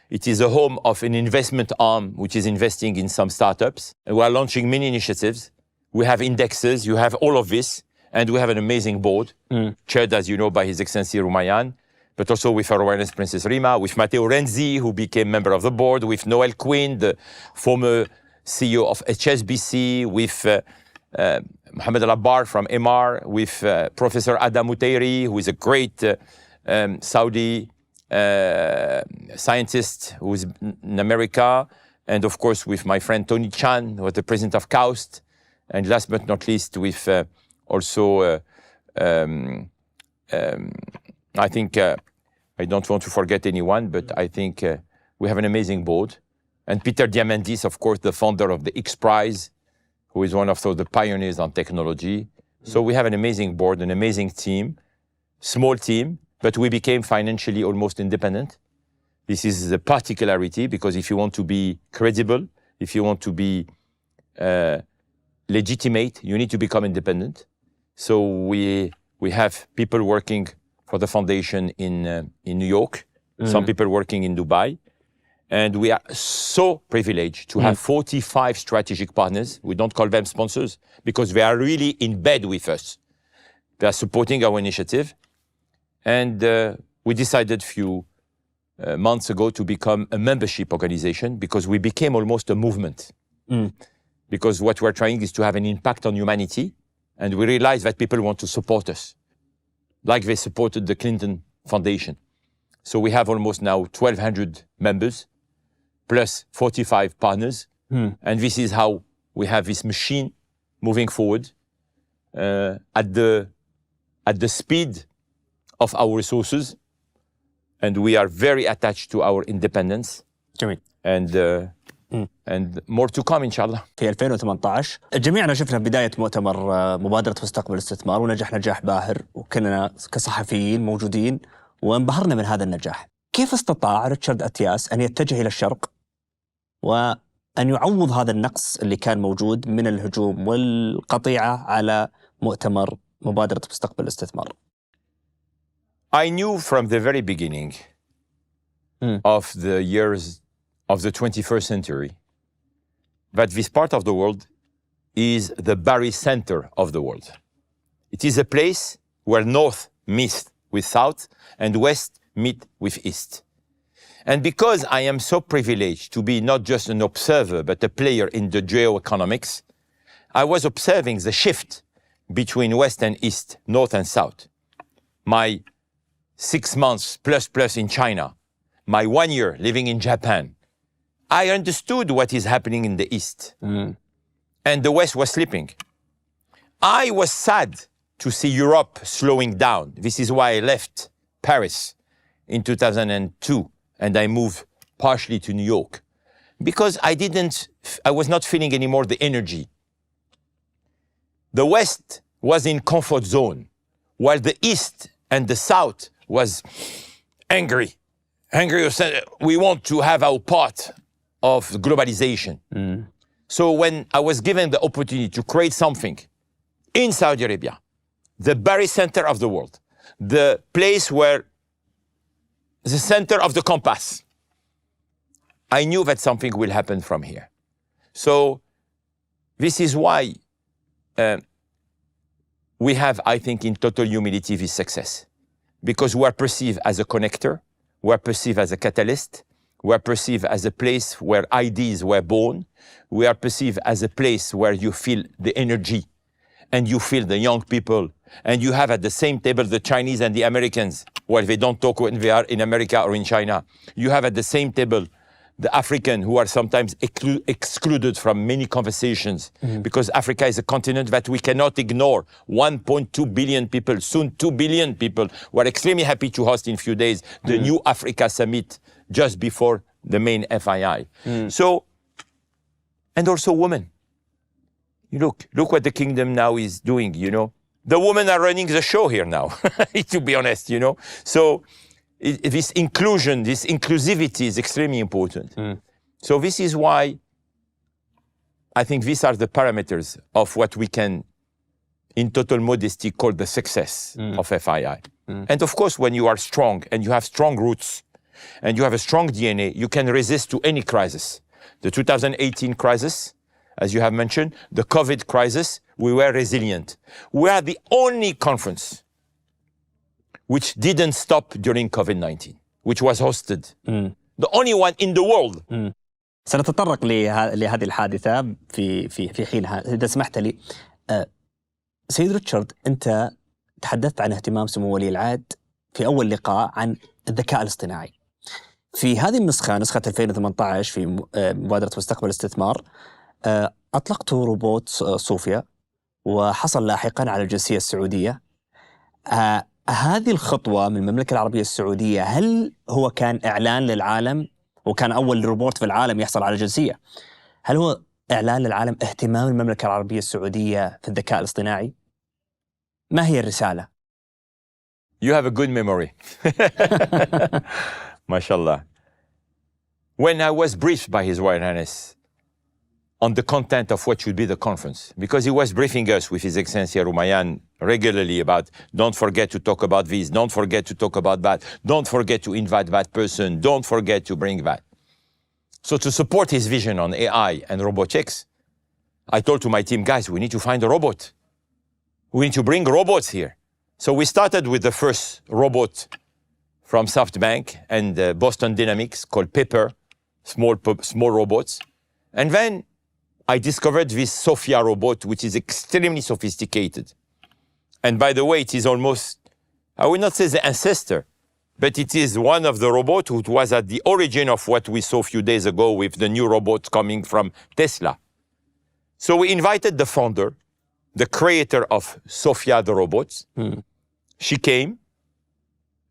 It is a home of an investment arm, which is investing in some startups. And we are launching many initiatives. We have indexes, you have all of this. And we have an amazing board, chaired, as you know, by His Excellency Rumayyan, but also with Her Royal Highness Princess Rima, with Matteo Renzi, who became member of the board, with Noel Quinn, the former CEO of HSBC, with Mohammed Al Bandar from MR, with Professor Adam Mutairi, who is a great Saudi scientist who is in America, and of course with my friend Tony Chan, who was the president of KAUST, and last but not least with also, I think, I don't want to forget anyone, but I think we have an amazing board. And Peter Diamandis, of course, the founder of the X Prize, who is one of the pioneers on technology. So we have an amazing board, an amazing team, small team, but we became financially almost independent. This is the particularity, because if you want to be credible, if you want to be legitimate, you need to become independent. So we have people working for the foundation in New York, some people working in Dubai, and we are so privileged to have 45 strategic partners. We don't call them sponsors because they are really in bed with us. They are supporting our initiative, and we decided a few months ago to become a membership organization because we became almost a movement. Because what we're trying is to have an impact on humanity, and we realize that people want to support us, like they supported the Clinton Foundation. So we have almost now 1,200 members, plus 45 partners, and this is how we have this machine moving forward at the speed of our resources, and we are very attached to our independence. جميل. And more to come, inshallah. في 2018 جميعنا شفنا بداية مؤتمر مبادرة مستقبل الاستثمار، ونجح نجاح باهر، وكنا كصحفيين موجودين وانبهرنا من هذا النجاح. كيف استطاع ريتشارد أتياس أن يتجه إلى الشرق وأن يعوض هذا النقص اللي كان موجود من الهجوم والقطيعة على مؤتمر مبادرة مستقبل الاستثمار؟ I knew from the very beginning of the years of the 21st century that this part of the world is the barycenter of the world. It is a place where North meets with South and West meet with East. And because I am so privileged to be not just an observer, but a player in the geoeconomics, I was observing the shift between West and East, North and South. My 6 months plus in China, my 1 year living in Japan, I understood what is happening in the East. And the West was sleeping. I was sad to see Europe slowing down. This is why I left Paris in 2002 and I moved partially to New York, because I was not feeling anymore the energy. The West was in comfort zone, while the East and the South was angry. We want to have our part of globalization. So when I was given the opportunity to create something in Saudi Arabia, the barycenter of the world, the place where the center of the compass, I knew that something will happen from here. So this is why we have, I think, in total humility, this success. Because we are perceived as a connector, we are perceived as a catalyst, we are perceived as a place where ideas were born, we are perceived as a place where you feel the energy, and you feel the young people, and you have at the same table the Chinese and the Americans, while they don't talk when they are in America or in China. You have at the same table the African, who are sometimes excluded from many conversations, because Africa is a continent that we cannot ignore. 1.2 billion people, soon 2 billion people. We're extremely happy to host in a few days the new Africa Summit just before the main FII. So, and also women. Look what the kingdom now is doing, you know. The women are running the show here now, to be honest, you know. So this inclusion, this inclusivity is extremely important. So this is why I think these are the parameters of what we can, in total modesty, call the success of FII. And of course, when you are strong and you have strong roots and you have a strong DNA, you can resist to any crisis. The 2018 crisis, as you have mentioned, the COVID crisis, we were resilient. We are the only conference which didn't stop during COVID-19, which was hosted. The only one in the world. سنتطرق لهذه الحادثة في حينها إذا سمحت لي. سيد ريتشارد، أنت تحدثت عن اهتمام سمو ولي العهد في أول لقاء عن الذكاء الاصطناعي. في هذه النسخة، نسخة 2018 في مبادرة مستقبل الاستثمار، أطلقت روبوت صوفيا وحصل لاحقا على الجنسية السعودية. هذه الخطوة من المملكة العربية السعودية، هل هو كان إعلان للعالم وكان أول روبوت في العالم يحصل على جنسية؟ هل هو إعلان للعالم اهتمام المملكة العربية السعودية في الذكاء الاصطناعي؟ ما هي الرسالة؟ You have a good memory. MashaAllah. When I was briefed by His Royal Highness on the content of what should be the conference, because he was briefing us with His Excellency Rumayyan regularly about, don't forget to talk about this, don't forget to talk about that, don't forget to invite that person, don't forget to bring that. So to support his vision on AI and robotics, I told to my team, guys, we need to find a robot. We need to bring robots here. So we started with the first robot from SoftBank and Boston Dynamics called Pepper, small robots. And then I discovered this Sophia robot, which is extremely sophisticated. And by the way, it is almost, I will not say the ancestor, but it is one of the robots who was at the origin of what we saw a few days ago with the new robots coming from Tesla. So we invited the founder, the creator of Sophia the robots. She came.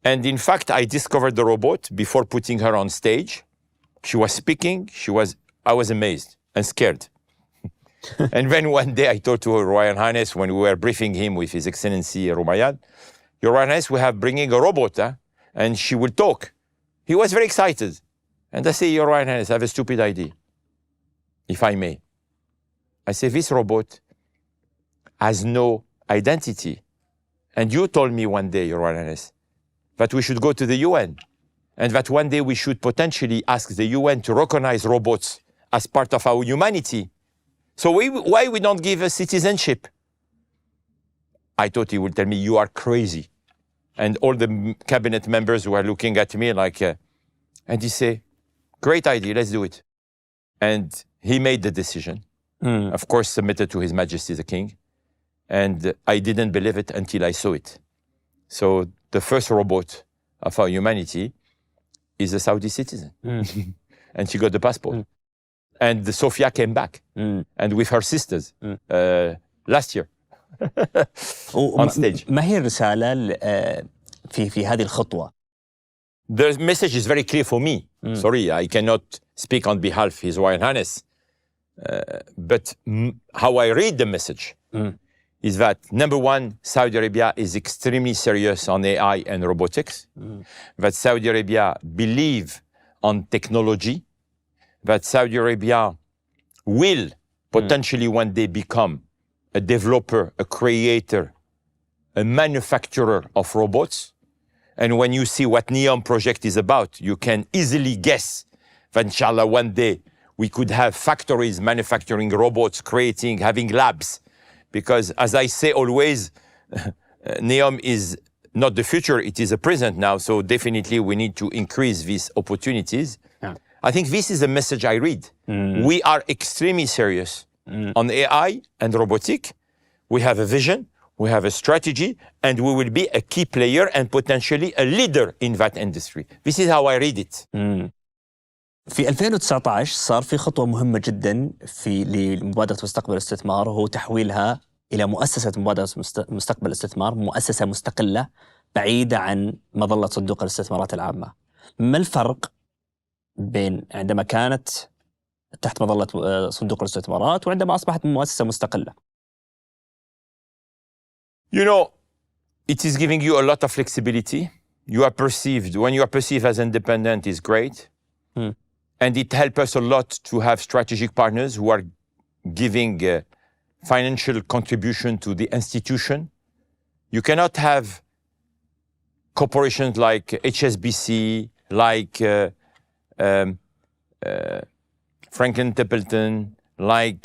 And in fact, I discovered the robot before putting her on stage. She was speaking. I was amazed and scared. And then one day I told to Her Royal Highness, when we were briefing him with His Excellency Rumayyan, Your Royal Highness, we have bringing a robot, and she will talk. He was very excited. And I say, Your Royal Highness, I have a stupid idea, if I may. I say, this robot has no identity. And you told me one day, Your Royal Highness, that we should go to the UN, and that one day we should potentially ask the UN to recognize robots as part of our humanity. So why we don't give a citizenship? I thought he would tell me, you are crazy. And all the cabinet members were looking at me like, and he say, great idea, let's do it. And he made the decision, of course, submitted to His Majesty the King. And I didn't believe it until I saw it. So the first robot of our humanity is a Saudi citizen. And she got the passport. And the Sophia came back, and with her sisters last year on stage. ما هي الرسالة في هذه الخطوة؟ The message is very clear for me. Sorry, I cannot speak on behalf of His Royal Highness. But how I read the message is that, number one, Saudi Arabia is extremely serious on AI and robotics, that Saudi Arabia believe on technology, that Saudi Arabia will potentially one day become a developer, a creator, a manufacturer of robots. And when you see what NEOM project is about, you can easily guess that inshallah one day we could have factories manufacturing robots, having labs. Because as I say always, NEOM is not the future, it is a present now. So definitely we need to increase these opportunities. Yeah. I think this is the message I read. We are extremely serious on AI and robotic. We have a vision, we have a strategy, and we will be a key player and potentially a leader in that industry. This is how I read it. في 2019 صار في خطوة مهمة جدا لمبادرة مستقبل الاستثمار، وهو تحويلها إلى مؤسسة مبادرة مستقبل الاستثمار، مؤسسة مستقلة بعيدة عن مظلة صندوق الاستثمارات العامة. ما الفرق بين عندما كانت تحت مظلة صندوق الاستثمارات وعندما أصبحت مؤسسة مستقلة؟ You know, it is giving you a lot of flexibility. You are perceived, when you are perceived as independent is great. And it helps us a lot to have strategic partners who are giving financial contribution to the institution. You cannot have corporations like HSBC, like Franklin Templeton, like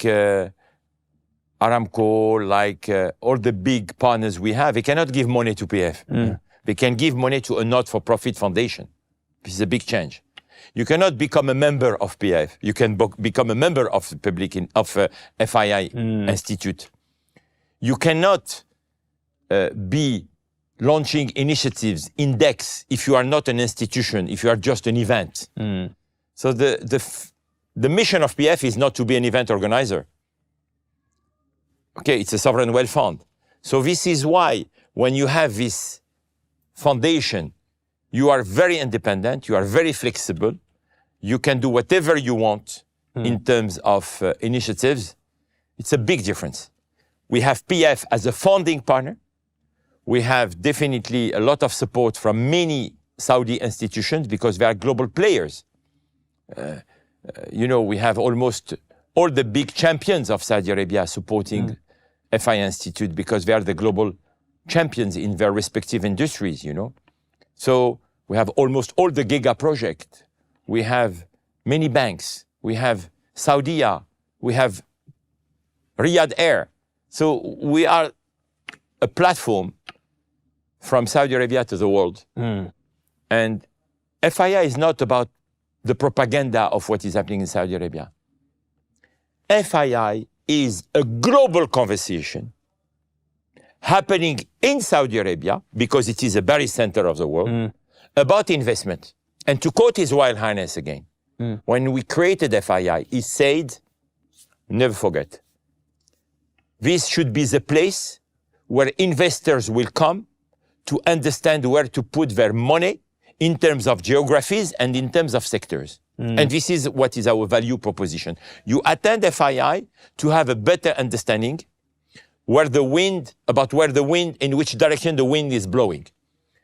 Aramco, like all the big partners we have, they cannot give money to PF. They can give money to a not-for-profit foundation. This is a big change. You cannot become a member of PF. You can become a member of the FII Institute. You cannot be launching initiatives, index, if you are not an institution, if you are just an event. So the mission of PF is not to be an event organizer. Okay, it's a sovereign wealth fund. So this is why when you have this foundation, you are very independent, you are very flexible, you can do whatever you want in terms of initiatives. It's a big difference. We have PF as a founding partner. We have definitely a lot of support from many Saudi institutions because they are global players. We have almost all the big champions of Saudi Arabia supporting FI Institute because they are the global champions in their respective industries, So we have almost all the Giga project. We have many banks. We have Saudia. We have Riyadh Air. So we are a platform from Saudi Arabia to the world. And FII is not about the propaganda of what is happening in Saudi Arabia. FII is a global conversation happening in Saudi Arabia, because it is a very center of the world, about investment. And to quote His Royal Highness again, when we created FII, he said, never forget, this should be the place where investors will come to understand where to put their money in terms of geographies and in terms of sectors. And this is what is our value proposition. You attend FII to have a better understanding about in which direction the wind is blowing.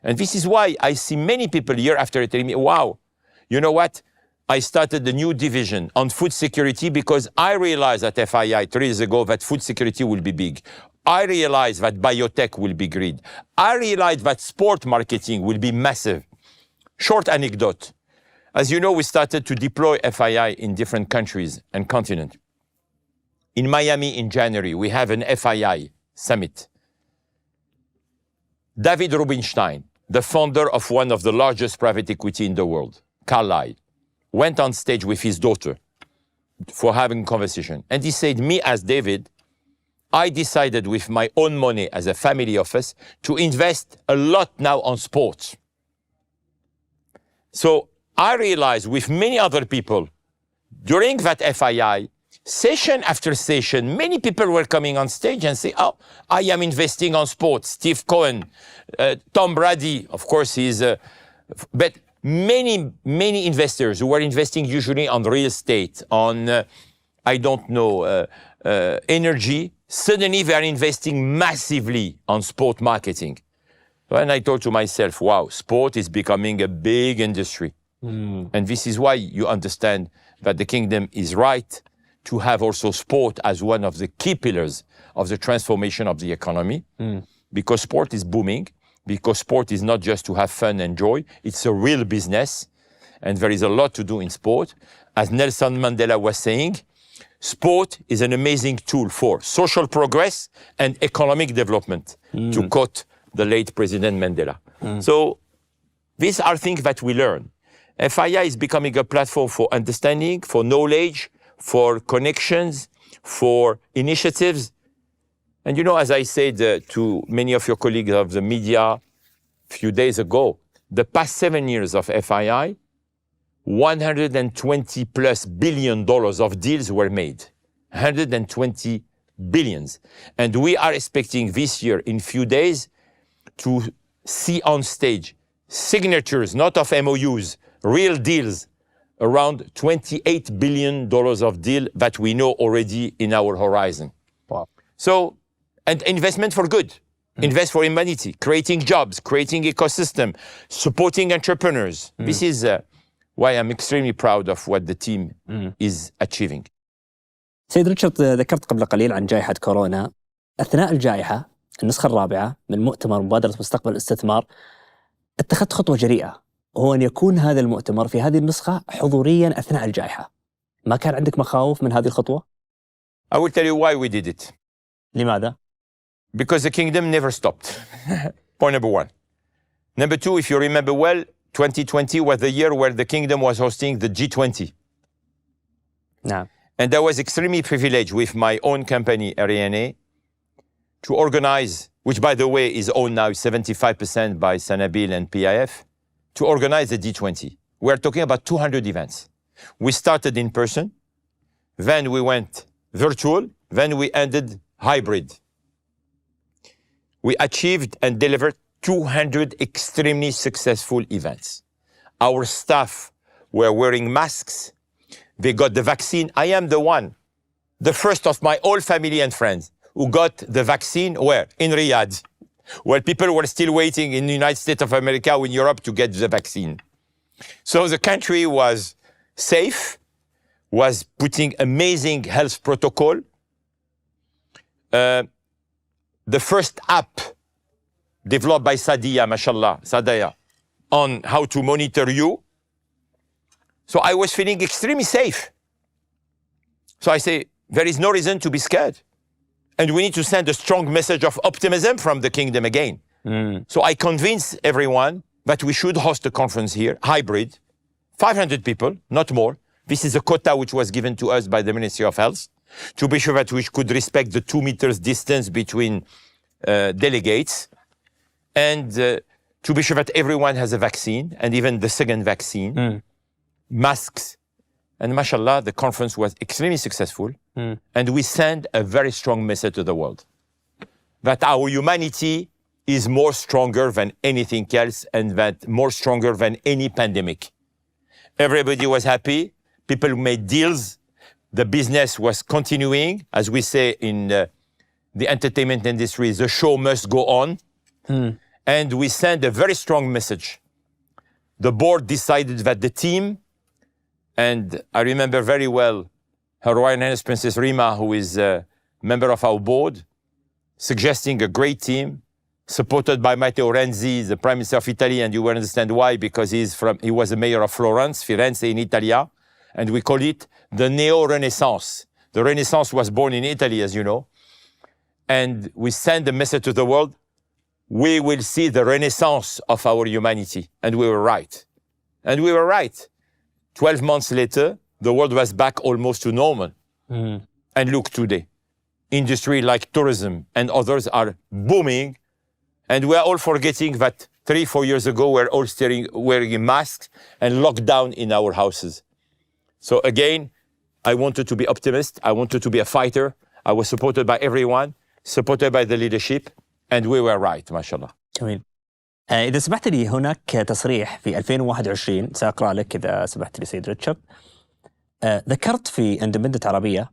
And this is why I see many people year after year telling me, wow, you know what? I started a new division on food security because I realized at FII 3 years ago that food security will be big. I realized that biotech will be great. I realized that sport marketing will be massive. Short anecdote. As you know, we started to deploy FII in different countries and continents. In Miami in January, we have an FII summit. David Rubinstein, the founder of one of the largest private equity in the world, Carlyle, went on stage with his daughter for having a conversation. And he said, me as David, I decided with my own money as a family office to invest a lot now on sports. So I realized with many other people, during that FII, session after session, many people were coming on stage and say, oh, I am investing on sports. Steve Cohen, Tom Brady, of course, but many investors who were investing usually on real estate, on, energy, suddenly they are investing massively on sport marketing. And I thought to myself, wow, sport is becoming a big industry. And this is why you understand that the kingdom is right to have also sport as one of the key pillars of the transformation of the economy, because sport is booming, because sport is not just to have fun and joy, it's a real business, and there is a lot to do in sport. As Nelson Mandela was saying, sport is an amazing tool for social progress and economic development, to quote the late President Mandela. So these are things that we learn. FII is becoming a platform for understanding, for knowledge, for connections, for initiatives. And as I said to many of your colleagues of the media a few days ago, the past 7 years of FII, $120 plus billion of deals were made. 120 billions. And we are expecting this year, in few days, to see on stage signatures, not of MOUs, real deals, around $28 billion of deal that we know already in our horizon. Wow. So, and investment for good. Invest for humanity, creating jobs, creating ecosystem, supporting entrepreneurs. This is why I'm extremely proud of what the team is achieving. سيد ريتشارد، ذكرت قبل قليل عن جائحة كورونا. أثناء الجائحة، النسخة الرابعة من مؤتمر مبادرة مستقبل الاستثمار، اتخذت خطوة جريئة، هو أن يكون هذا المؤتمر في هذه النسخة حضورياً أثناء الجائحة. ما كان عندك مخاوف من هذه الخطوة؟ I will tell you why we did it. لماذا؟ Because the kingdom never stopped. Point number one. Number two, if you remember well, 2020 was the year where the kingdom was hosting the G20. نعم. And I was extremely privileged with my own company, RNA, to organize, which by the way is owned now 75% by Sanabil and PIF, to organize the G20. We're talking about 200 events. We started in person, then we went virtual, then we ended hybrid. We achieved and delivered 200 extremely successful events. Our staff were wearing masks. They got the vaccine. I am the first of my whole family and friends who got the vaccine where? In Riyadh, where people were still waiting in the United States of America or in Europe to get the vaccine. So the country was safe, was putting amazing health protocol. The first app developed by Sadia, mashallah, Sadaya, on how to monitor you. So I was feeling extremely safe. So I say, there is no reason to be scared. And we need to send a strong message of optimism from the kingdom again. So I convinced everyone that we should host a conference here, hybrid, 500 people, not more. This is a quota which was given to us by the Ministry of Health, to be sure that we could respect the 2 meters distance between delegates, and to be sure that everyone has a vaccine, and even the second vaccine, masks. And mashallah, the conference was extremely successful, and we send a very strong message to the world, that our humanity is more stronger than anything else, and that more stronger than any pandemic. Everybody was happy, people made deals, the business was continuing, as we say in the entertainment industry, the show must go on. And we sent a very strong message. The board decided that the team, and I remember very well Her Royal Highness Princess Rima, who is a member of our board, suggesting a great team, supported by Matteo Renzi, the Prime Minister of Italy, and you will understand why, because he was the mayor of Florence, Firenze in Italia, and we call it the Neo-Renaissance. The Renaissance was born in Italy, as you know. And we send a message to the world, we will see the renaissance of our humanity. And we were right. And we were right. 12 months later, the world was back almost to normal. And look today, industry like tourism and others are booming. And we are all forgetting that 3-4 years ago, we're all wearing masks and locked down in our houses. So again, I wanted to be optimist. I wanted to be a fighter. I was supported by everyone, supported by the leadership, and we were right, mashallah. جميل. إذا سمحت لي، هناك تصريح في 2021 سأقرأ لك إذا سمحت لي سيد ريتشارد. ذكرت في اندبندنت عربية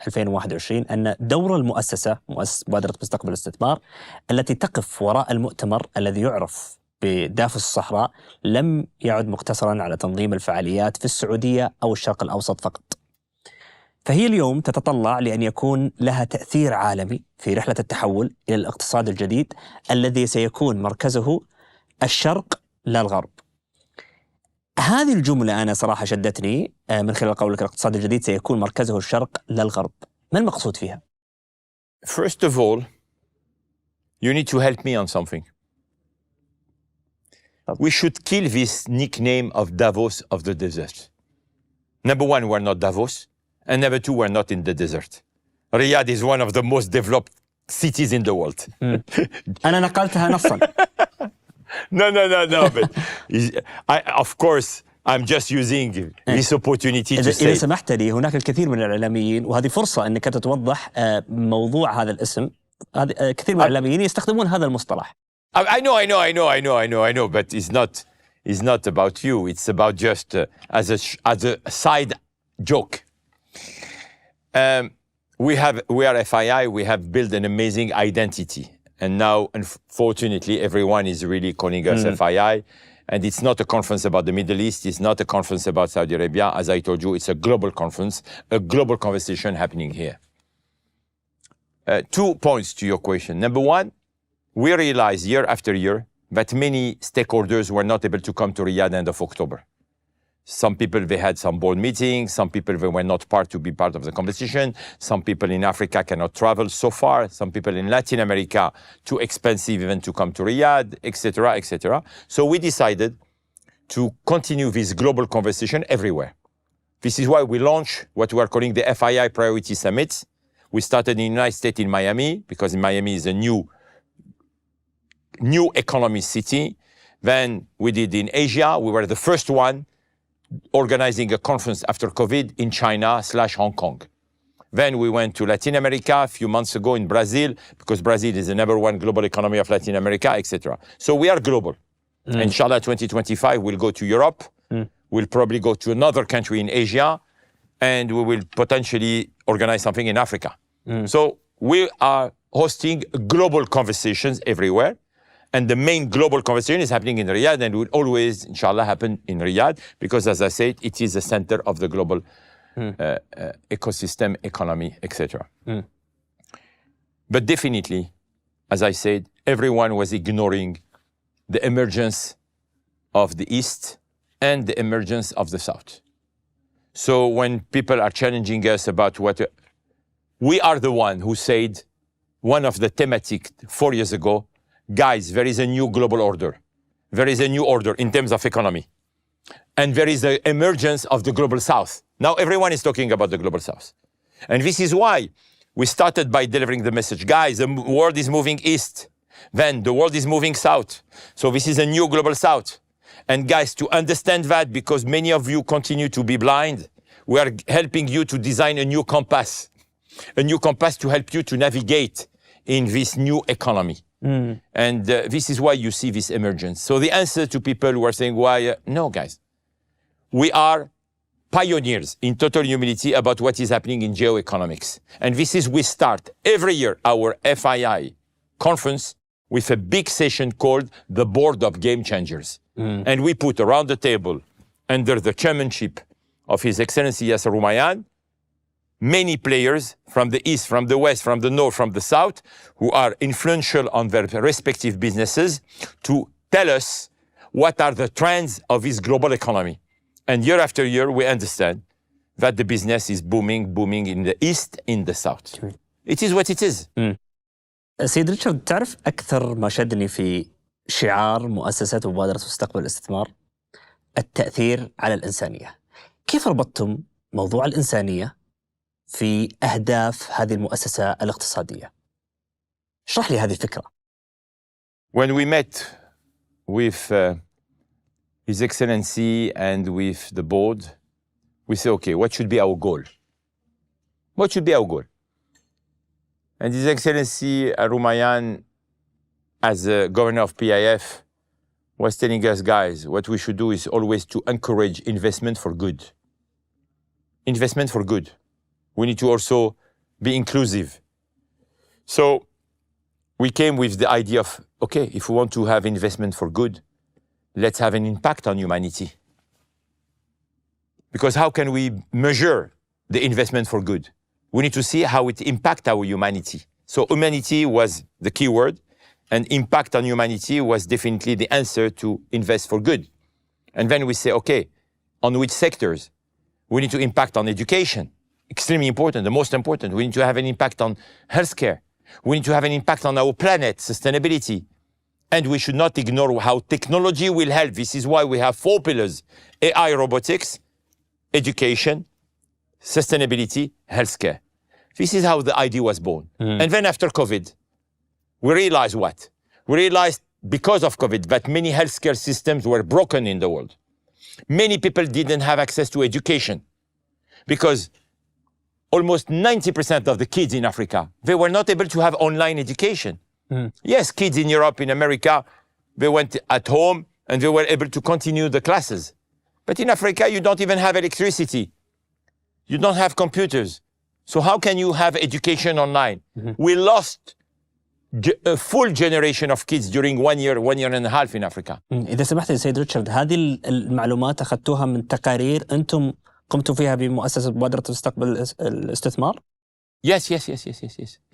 2021 أن دور المؤسسة، مؤسسة مبادرة مستقبل الاستثمار، التي تقف وراء المؤتمر الذي يعرف بدافوس الصحراء، لم يعد مقتصرا على تنظيم الفعاليات في السعودية أو الشرق الأوسط فقط. فهي اليوم تتطلع لأن يكون لها تأثير عالمي في رحلة التحول إلى الاقتصاد الجديد الذي سيكون مركزه الشرق لا الغرب. هذه الجملة أنا صراحة شدتني من خلال قولك الاقتصاد الجديد سيكون مركزه الشرق لا الغرب. ما المقصود فيها؟ First of all, you need to help me on something. We should kill this nickname of Davos of the desert. Number one, we're not Davos. And number two, we're not in the desert. Riyadh is one of the most developed cities in the world. أنا نقلتها نصا. No. But of course, I'm just using this opportunity to say. إذا سمحت لي، هناك الكثير من الإعلاميين، وهذه فرصة أنك تتوضح موضوع هذا الاسم. كثير من الإعلاميين يستخدمون هذا المصطلح. I know, but it's not about you. It's about just as a side joke. We are FII, we have built an amazing identity. And now, unfortunately, everyone is really calling us FII. And it's not a conference about the Middle East. It's not a conference about Saudi Arabia. As I told you, it's a global conference, a global conversation happening here. 2 points to your question. Number one, we realize year after year that many stakeholders were not able to come to Riyadh end of October. Some people, they had some board meetings. Some people, they were not to be part of the competition. Some people in Africa cannot travel so far. Some people in Latin America, too expensive even to come to Riyadh, etc., etc. So we decided to continue this global conversation everywhere. This is why we launched what we are calling the FII Priority Summits. We started in the United States in Miami, because Miami is a new economy city. Then we did in Asia. We were the first one organizing a conference after COVID in China/Hong Kong. Then we went to Latin America a few months ago in Brazil, because Brazil is the #1 global economy of Latin America, etc. So we are global. Inshallah, 2025, we'll go to Europe. We'll probably go to another country in Asia, and we will potentially organize something in Africa. So we are hosting global conversations everywhere. And the main global conversation is happening in Riyadh, and will always, inshallah, happen in Riyadh, because, as I said, it is the center of the global ecosystem, economy, etc. But definitely, as I said, everyone was ignoring the emergence of the East and the emergence of the South. So when people are challenging us about what, we are the one who said, one of the thematic 4 years ago, guys, there is a new global order. There is a new order in terms of economy. And there is the emergence of the global South. Now everyone is talking about the global South. And this is why we started by delivering the message, guys, the world is moving east. Then the world is moving south. So this is a new global South. And guys, to understand that, because many of you continue to be blind, we are helping you to design a new compass to help you to navigate in this new economy. And this is why you see this emergence. So the answer to people who are saying, why? No, guys. We are pioneers in total humility about what is happening in geoeconomics. And this is, we start every year our FII conference with a big session called the Board of Game Changers. And we put around the table, under the chairmanship of His Excellency Yasser Rumayyan, many players from the East, from the West, from the North, from the South, who are influential on their respective businesses, to tell us what are the trends of this global economy. And year after year, we understand that the business is booming in the East, in the South. It is what it is. سيد ريتشارد، تعرف أكثر ما شدني في شعار مؤسسة مبادرة مستقبل الاستثمار؟ التأثير على الإنسانية. كيف ربطتم موضوع الإنسانية في أهداف هذه المؤسسة الاقتصادية؟ اشرح لي هذه الفكرة. When we met with His Excellency and with the board, we say, okay, what should be our goal? What should be our goal? And His Excellency Rumayyan, as the governor of PIF, was telling us, guys, what we should do is always to encourage investment for good. Investment for good. We need to also be inclusive. So we came with the idea of, okay, if we want to have investment for good, let's have an impact on humanity. Because how can we measure the investment for good? We need to see how it impacts our humanity. So humanity was the key word, and impact on humanity was definitely the answer to invest for good. And then we say, okay, on which sectors? We need to impact on education. Extremely important, the most important. We need to have an impact on healthcare. We need to have an impact on our planet, sustainability. And we should not ignore how technology will help. This is why we have 4 pillars: AI, robotics, education, sustainability, healthcare. This is how the idea was born. And then after COVID, we realized what? We realized because of COVID that many healthcare systems were broken in the world. Many people didn't have access to education because almost 90% of the kids in Africa, they were not able to have online education. Yes, kids in Europe, in America, they went at home and they were able to continue the classes. But in Africa, you don't even have electricity. You don't have computers. So how can you have education online? We lost a full generation of kids during 1 year and a half in Africa. إذا سمحت يا سيد ريتشارد، هذه المعلومات أخذتوها من تقارير أنتم قمتوا فيها بمؤسسة مبادرة مستقبل الاستثمار؟ Yes,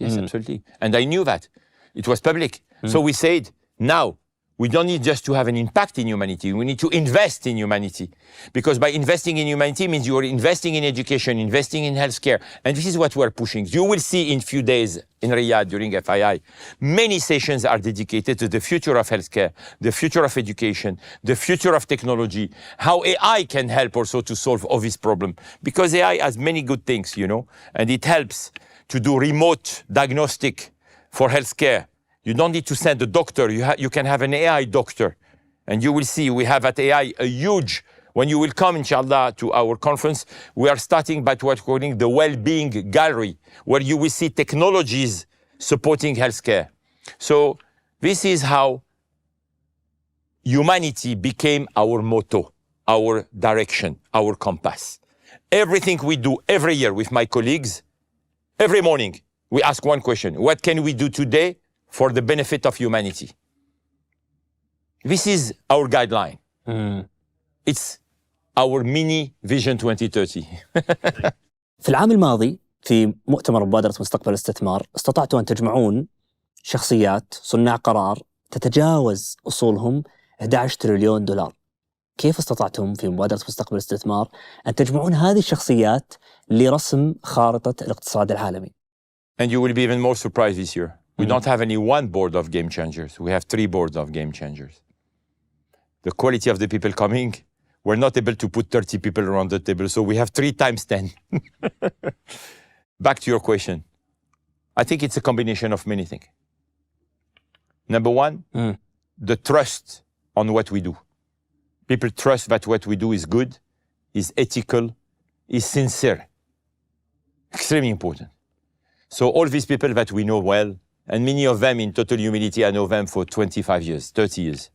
absolutely. And I knew that. It was public. So we said, now We don't need just to have an impact in humanity. We need to invest in humanity. Because by investing in humanity means you are investing in education, investing in healthcare. And this is what we're pushing. You will see in a few days in Riyadh during FII, many sessions are dedicated to the future of healthcare, the future of education, the future of technology, how AI can help also to solve all these problems. Because AI has many good things, you know, and it helps to do remote diagnostic for healthcare. You don't need to send a doctor. You can have an AI doctor. And you will see we have at AI a huge, when you will come, inshallah, to our conference, we are starting by what we're calling the well-being gallery, where you will see technologies supporting healthcare. So this is how humanity became our motto, our direction, our compass. Everything we do every year with my colleagues, every morning, we ask one question: what can we do today for the benefit of humanity? This is our guideline. It's our mini vision 2030. في العام الماضي في مؤتمر مبادرة مستقبل الاستثمار استطعتوا أن تجمعون شخصيات صناع قرار تتجاوز أصولهم 11 تريليون دولار. كيف استطعتم في مبادرة مستقبل الاستثمار أن تجمعون هذه الشخصيات لرسم خارطة الاقتصاد العالمي؟ And you will be even more surprised this year. We don't have any one board of game changers. We have 3 boards of game changers. The quality of the people coming, we're not able to put 30 people around the table, so we have 3 times 10. Back to your question. I think it's a combination of many things. Number one, the trust on what we do. People trust that what we do is good, is ethical, is sincere. Extremely important. So all these people that we know well, and many of them, in total humility, I know them for 25 years, 30 years.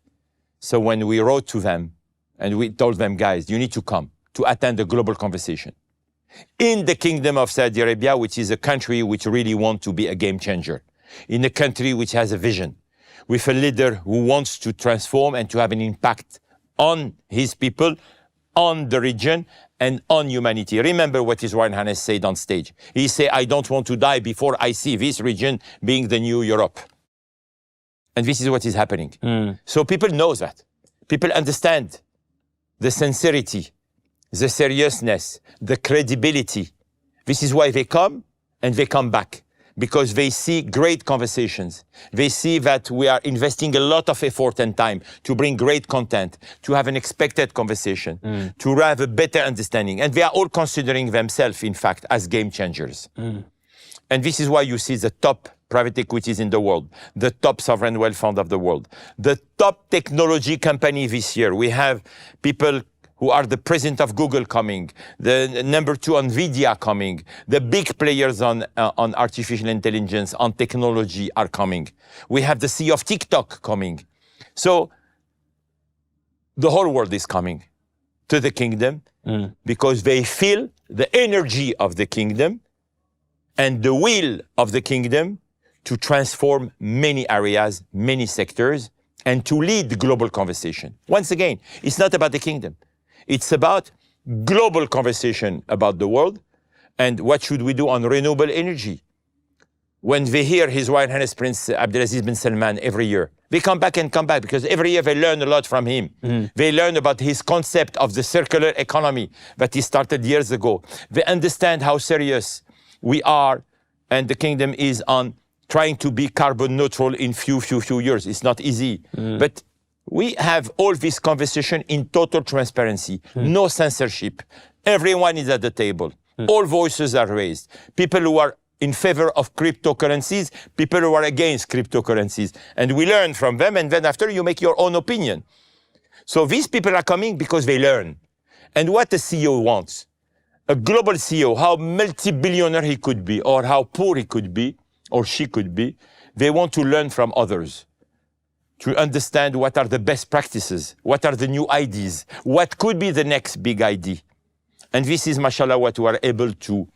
So when we wrote to them, and we told them, guys, you need to come to attend a global conversation in the Kingdom of Saudi Arabia, which is a country which really wants to be a game changer, in a country which has a vision, with a leader who wants to transform and to have an impact on his people, on the region, and on humanity. Remember what His Royal Highness said on stage. He said, I don't want to die before I see this region being the new Europe. And this is what is happening. So people know that. People understand the sincerity, the seriousness, the credibility. This is why they come and they come back. Because they see great conversations. They see that we are investing a lot of effort and time to bring great content, to have an expected conversation, to have a better understanding. And they are all considering themselves, in fact, as game changers. And this is why you see the top private equities in the world, the top sovereign wealth fund of the world, the top technology company this year. We have people who are the president of Google coming, the number 2 NVIDIA coming, the big players on artificial intelligence, on technology are coming. We have the CEO of TikTok coming. So the whole world is coming to the kingdom because they feel the energy of the kingdom and the will of the kingdom to transform many areas, many sectors, and to lead the global conversation. Once again, it's not about the kingdom. It's about global conversation about the world and what should we do on renewable energy. When they hear His Royal Highness Prince Abdulaziz bin Salman every year, they come back because every year they learn a lot from him. They learn about his concept of the circular economy that he started years ago. They understand how serious we are and the kingdom is on trying to be carbon neutral in few years. It's not easy, but we have all this conversation in total transparency, no censorship. Everyone is at the table. All voices are raised. People who are in favor of cryptocurrencies, people who are against cryptocurrencies. And we learn from them, and then after you make your own opinion. So these people are coming because they learn. And what a CEO wants, a global CEO, how multi-billionaire he could be, or how poor he could be, or she could be, they want to learn from others, to understand what are the best practices, what are the new ideas, what could be the next big idea. And this is, mashallah, what we are able to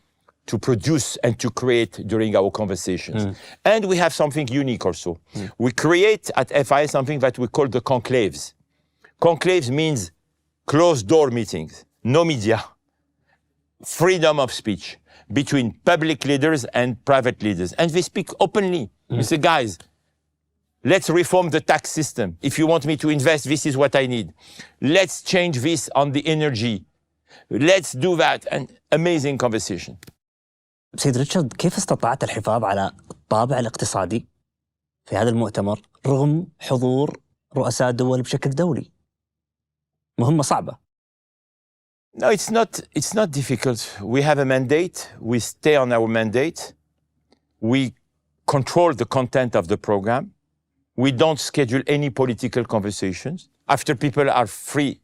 produce and to create during our conversations. And we have something unique also. We create at FI something that we call the conclaves. Conclaves means closed door meetings, no media, freedom of speech between public leaders and private leaders. And they speak openly. You say, guys, Let's reform the tax system. If you want me to invest, this is what I need. Let's change this on the energy. Let's do that. An amazing conversation. سيد ريتشارد، كيف استطعت الحفاظ على الطابع الاقتصادي في هذا المؤتمر رغم حضور رؤساء دول بشكل دولي؟ مهمة صعبة. No, it's not difficult. We have a mandate. We stay on our mandate. We control the content of the program. We don't schedule any political conversations. After people are free,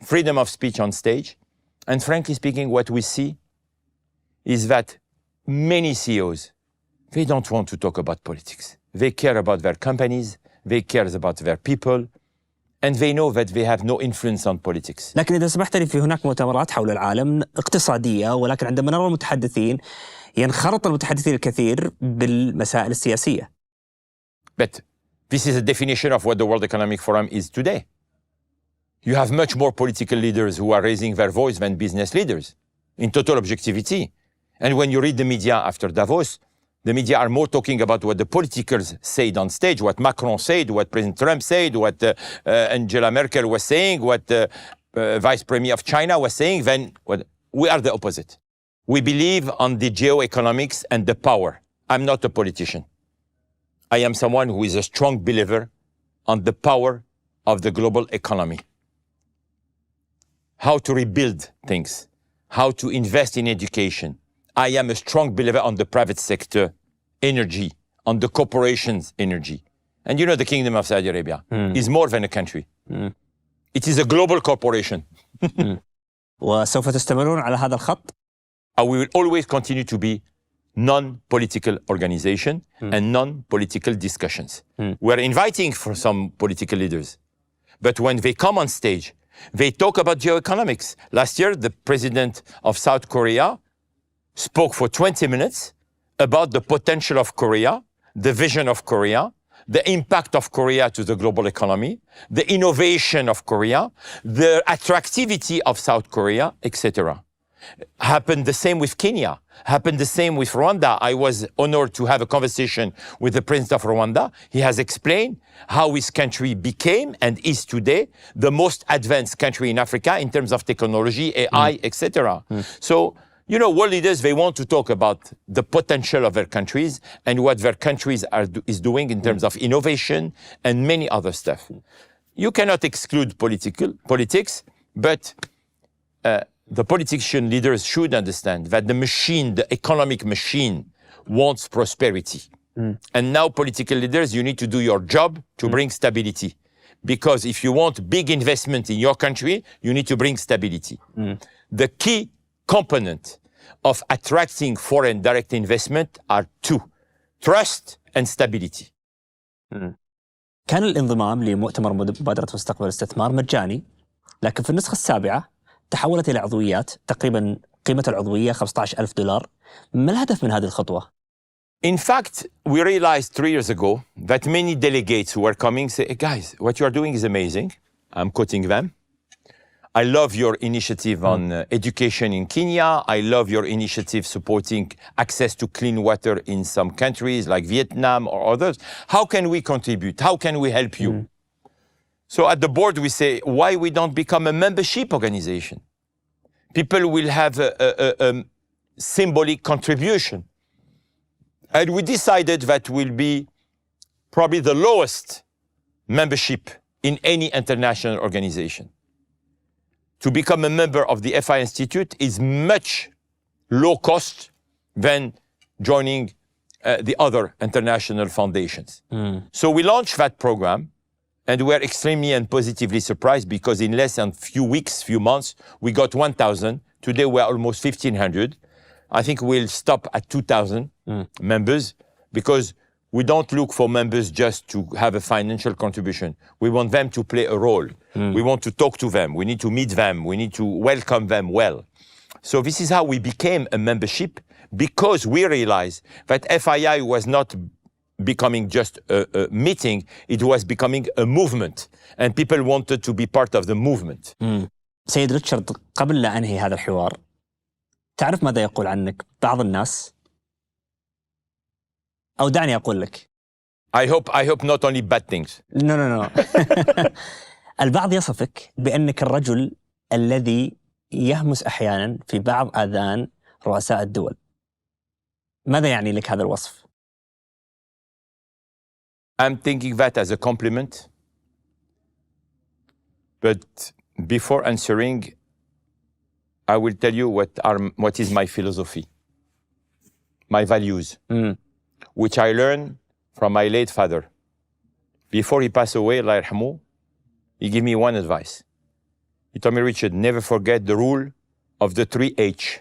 freedom of speech on stage. And frankly speaking, what we see is that many CEOs, they don't want to talk about politics. They care about their companies, they care about their people, and they know that they have no influence on politics. لكن إذا سمحت لي، في هناك مؤتمرات حول العالم اقتصادية، ولكن عندما نرى المتحدثين ينخرط المتحدثين الكثير بالمسائل السياسية. But this is a definition of what the World Economic Forum is today. You have much more political leaders who are raising their voice than business leaders, in total objectivity. And when you read the media after Davos, the media are more talking about what the politicals said on stage, what Macron said, what President Trump said, what Angela Merkel was saying, what Vice Premier of China was saying, than what we are the opposite. We believe on the geoeconomics and the power. I'm not a politician. I am someone who is a strong believer on the power of the global economy. How to rebuild things, how to invest in education. I am a strong believer on the private sector energy, on the corporations energy. And you know the Kingdom of Saudi Arabia is more than a country. It is a global corporation. وسوف تستمرون على هذا الخط؟ We will always continue to be non-political organization and non-political discussions. We're inviting for some political leaders. But when they come on stage, they talk about geoeconomics. Last year, the president of South Korea spoke for 20 minutes about the potential of Korea, the vision of Korea, the impact of Korea to the global economy, the innovation of Korea, the attractivity of South Korea, etc. Happened the same with Kenya, happened the same with Rwanda. I was honored to have a conversation with the president of Rwanda. He has explained how his country became and is today the most advanced country in Africa in terms of technology, AI, etc. So, you know, world leaders, they want to talk about the potential of their countries and what their countries is doing in terms of innovation and many other stuff. You cannot exclude politics, but the politician leaders should understand that the machine, the economic machine, wants prosperity. And now political leaders, you need to do your job to bring stability. Because if you want big investment in your country, you need to bring stability. The key component of attracting foreign direct investment are two: trust and stability. كان الانضمام لمؤتمر مبادرة مستقبل الاستثمار مجاني، لكن في النسخة السابعة تحولت إلى عضويات، تقريبا قيمة العضوية $15,000. ما الهدف من هذه الخطوة؟ In fact, we realized 3 years ago that many delegates who were coming say, hey guys, what you are doing is amazing. I'm quoting them. I love your initiative on education in Kenya. I love your initiative supporting access to clean water in some countries like Vietnam or others. How can we contribute? How can we help you? So at the board, we say, why we don't become a membership organization? People will have a symbolic contribution. And we decided that will be probably the lowest membership in any international organization. To become a member of the FI Institute is much low cost than joining the other international foundations. So we launched that program, and we're extremely and positively surprised because in less than few weeks, few months, we got 1,000. Today we're almost 1,500. I think we'll stop at 2,000 members because we don't look for members just to have a financial contribution. We want them to play a role. We want to talk to them. We need to meet them. We need to welcome them well. So this is how we became a membership, because we realized that FII was not becoming just a meeting, it was becoming a movement, and people wanted to be part of the movement. سيد ريتشارد، قبل لا أنهي هذا الحوار، تعرف ماذا يقول عنك بعض الناس؟ أو دعني أقول لك. I hope not only bad things. No. البعض يصفك بأنك الرجل الذي يهمس أحيانا في بعض آذان رؤساء الدول. ماذا يعني لك هذا الوصف؟ I'm thinking that as a compliment. But before answering, I will tell you what is my philosophy, my values, which I learned from my late father. Before he passed away, Allah yarhamu, he gave me one advice. He told me, Richard, never forget the rule of the 3 H.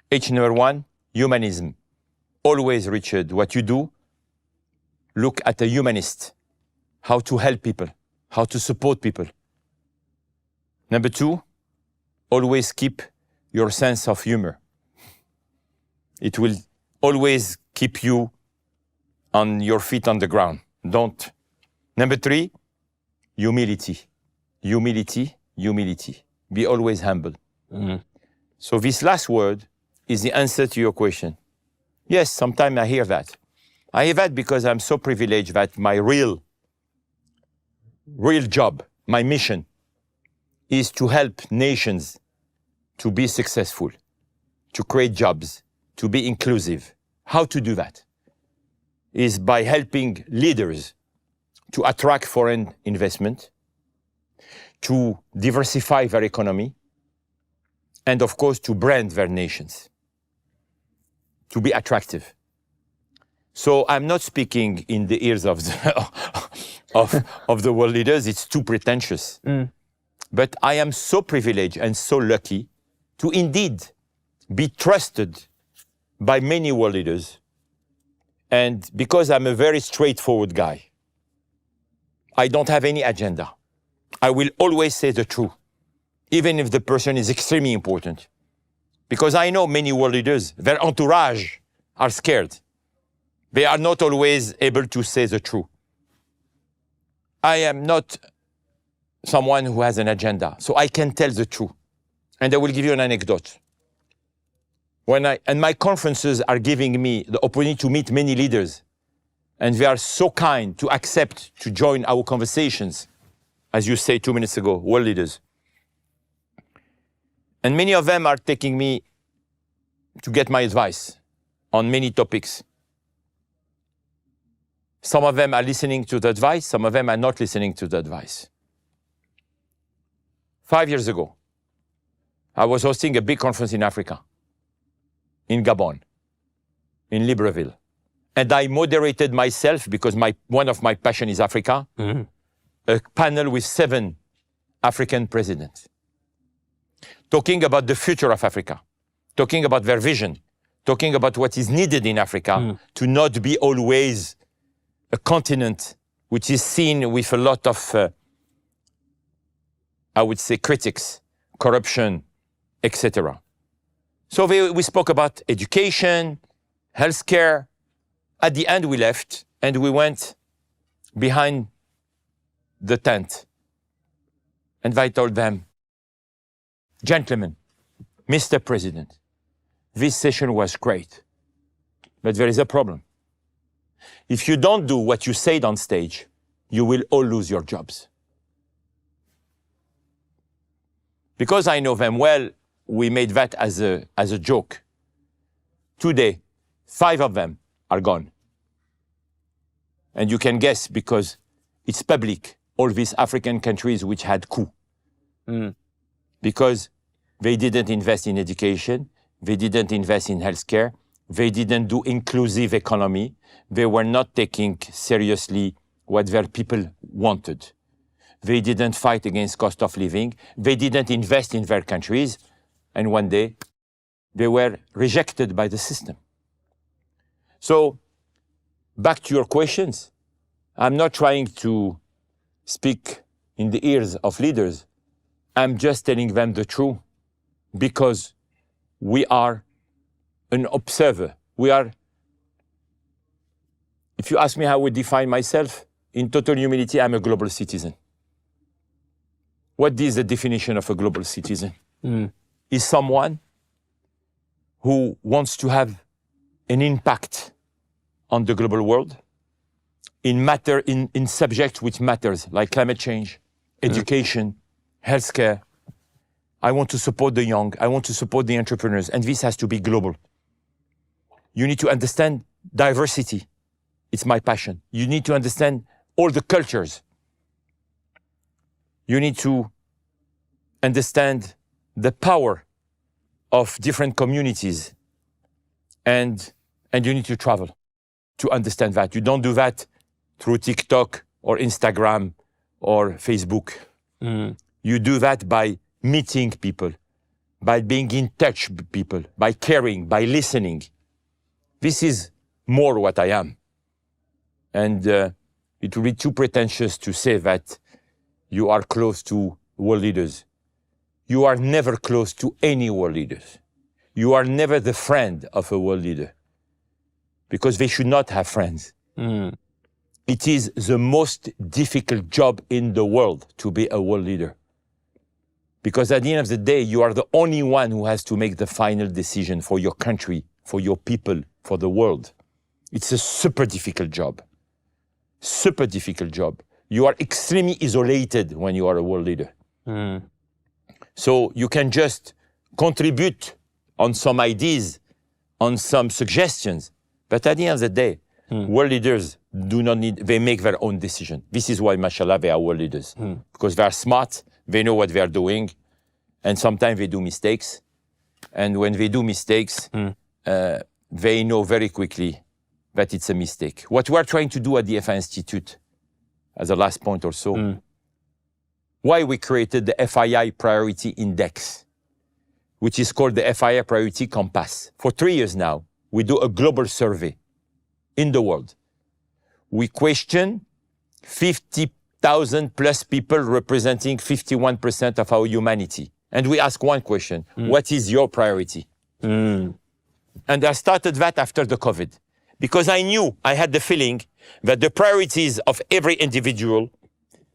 H number 1, humanism. Always, Richard, what you do, look at a humanist, how to help people, how to support people. Number 2, always keep your sense of humor. It will always keep you on your feet on the ground. Don't. Number 3, humility. Humility. Be always humble. So this last word is the answer to your question. Yes, sometimes I hear that. I hear that because I'm so privileged that my real job, my mission, is to help nations to be successful, to create jobs, to be inclusive. How to do that? Is by helping leaders to attract foreign investment, to diversify their economy, and of course to brand their nations, to be attractive. So I'm not speaking in the ears of the world leaders. It's too pretentious. But I am so privileged and so lucky to indeed be trusted by many world leaders. And because I'm a very straightforward guy, I don't have any agenda. I will always say the truth, even if the person is extremely important. Because I know many world leaders, their entourage are scared. They are not always able to say the truth. I am not someone who has an agenda, so I can tell the truth. And I will give you an anecdote. And my conferences are giving me the opportunity to meet many leaders, and they are so kind to accept to join our conversations, as you say 2 minutes ago, world leaders. And many of them are taking me to get my advice on many topics. Some of them are listening to the advice, some of them are not listening to the advice. 5 years ago, I was hosting a big conference in Africa, in Gabon, in Libreville. And I moderated myself, because one of my passion is Africa, a panel with 7 African presidents, talking about the future of Africa, talking about their vision, talking about what is needed in Africa to not be always a continent which is seen with a lot of, I would say, critics, corruption, etc. So we spoke about education, healthcare. At the end, we left and we went behind the tent. And I told them, gentlemen, Mr. President, this session was great, but there is a problem. If you don't do what you said on stage, you will all lose your jobs. Because I know them well, we made that as a joke. Today, 5 of them are gone. And you can guess, because it's public, all these African countries which had coup. Because they didn't invest in education, they didn't invest in healthcare, they didn't do inclusive economy, they were not taking seriously what their people wanted. They didn't fight against cost of living, they didn't invest in their countries, and one day they were rejected by the system. So, back to your questions, I'm not trying to speak in the ears of leaders. I'm just telling them the truth, because we are an observer. If you ask me how I would define myself, in total humility, I'm a global citizen. What is the definition of a global citizen? Is someone who wants to have an impact on the global world in subjects which matters, like climate change, education, healthcare. I want to support the young. I want to support the entrepreneurs. And this has to be global. You need to understand diversity. It's my passion. You need to understand all the cultures. You need to understand the power of different communities. And you need to travel to understand that. You don't do that through TikTok or Instagram or Facebook. You do that by meeting people, by being in touch with people, by caring, by listening. This is more what I am. And it will be too pretentious to say that you are close to world leaders. You are never close to any world leaders. You are never the friend of a world leader, because they should not have friends. It is the most difficult job in the world to be a world leader. Because at the end of the day, you are the only one who has to make the final decision for your country, for your people, for the world. It's a super difficult job. Super difficult job. You are extremely isolated when you are a world leader. So you can just contribute on some ideas, on some suggestions. But at the end of the day, world leaders do not need, they make their own decision. This is why, mashallah, they are world leaders. Because they are smart, they know what they are doing, and sometimes they do mistakes. And when they do mistakes, they know very quickly that it's a mistake. What we're trying to do at the FI Institute, as a last point or so, why we created the FII Priority Index, which is called the FII Priority Compass. For 3 years now, we do a global survey in the world. We question 50,000 plus people representing 51% of our humanity. And we ask one question, what is your priority? And I started that after the COVID, because I knew, I had the feeling that the priorities of every individual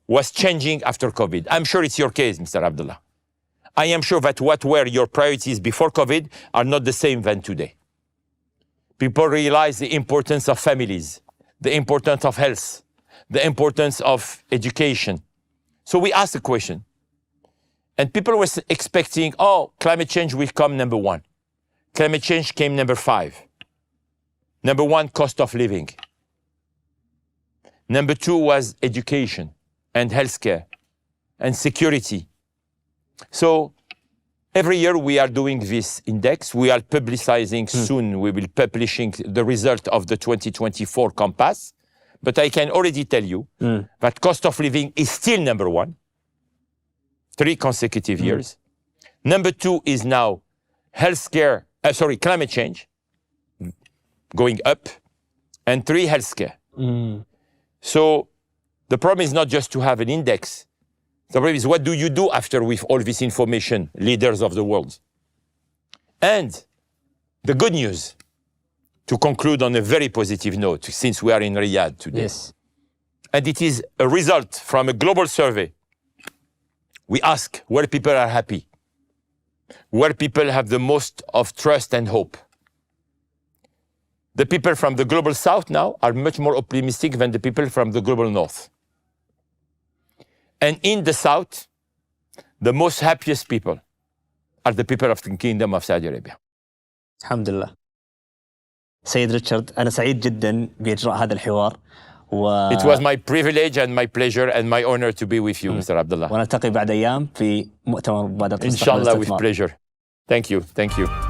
was changing after COVID. I'm sure it's your case, Mr. Abdullah. I am sure that what were your priorities before COVID are not the same than today. People realize the importance of families, the importance of health, the importance of education. So we asked the question, and people were expecting, oh, climate change will come number 1. Climate change came number 5. Number 1, cost of living. Number 2 was education and healthcare and security. So every year we are doing this index. We are publicizing soon. We will be publishing the result of the 2024 Compass. But I can already tell you that cost of living is still number 1, 3 consecutive years. Number 2 is now healthcare, climate change, going up, and 3, healthcare. So the problem is not just to have an index. The problem is, what do you do after with all this information, leaders of the world? And the good news, to conclude on a very positive note, since we are in Riyadh today, and it is a result from a global survey. We ask where people are happy, where people have the most of trust and hope. The people from the global south now are much more optimistic than the people from the global north. And in the south, the most happiest people are the people of the Kingdom of Saudi Arabia. الحمد لله. سيد ريتشارد، أنا سعيد جدا بإجراء هذا الحوار. It was my privilege and my pleasure and my honor to be with you, Mr. Abdullah. ونلتقي بعد أيام في مؤتمر مبادرة المستقبل Inshallah, with pleasure. Thank you. Thank you.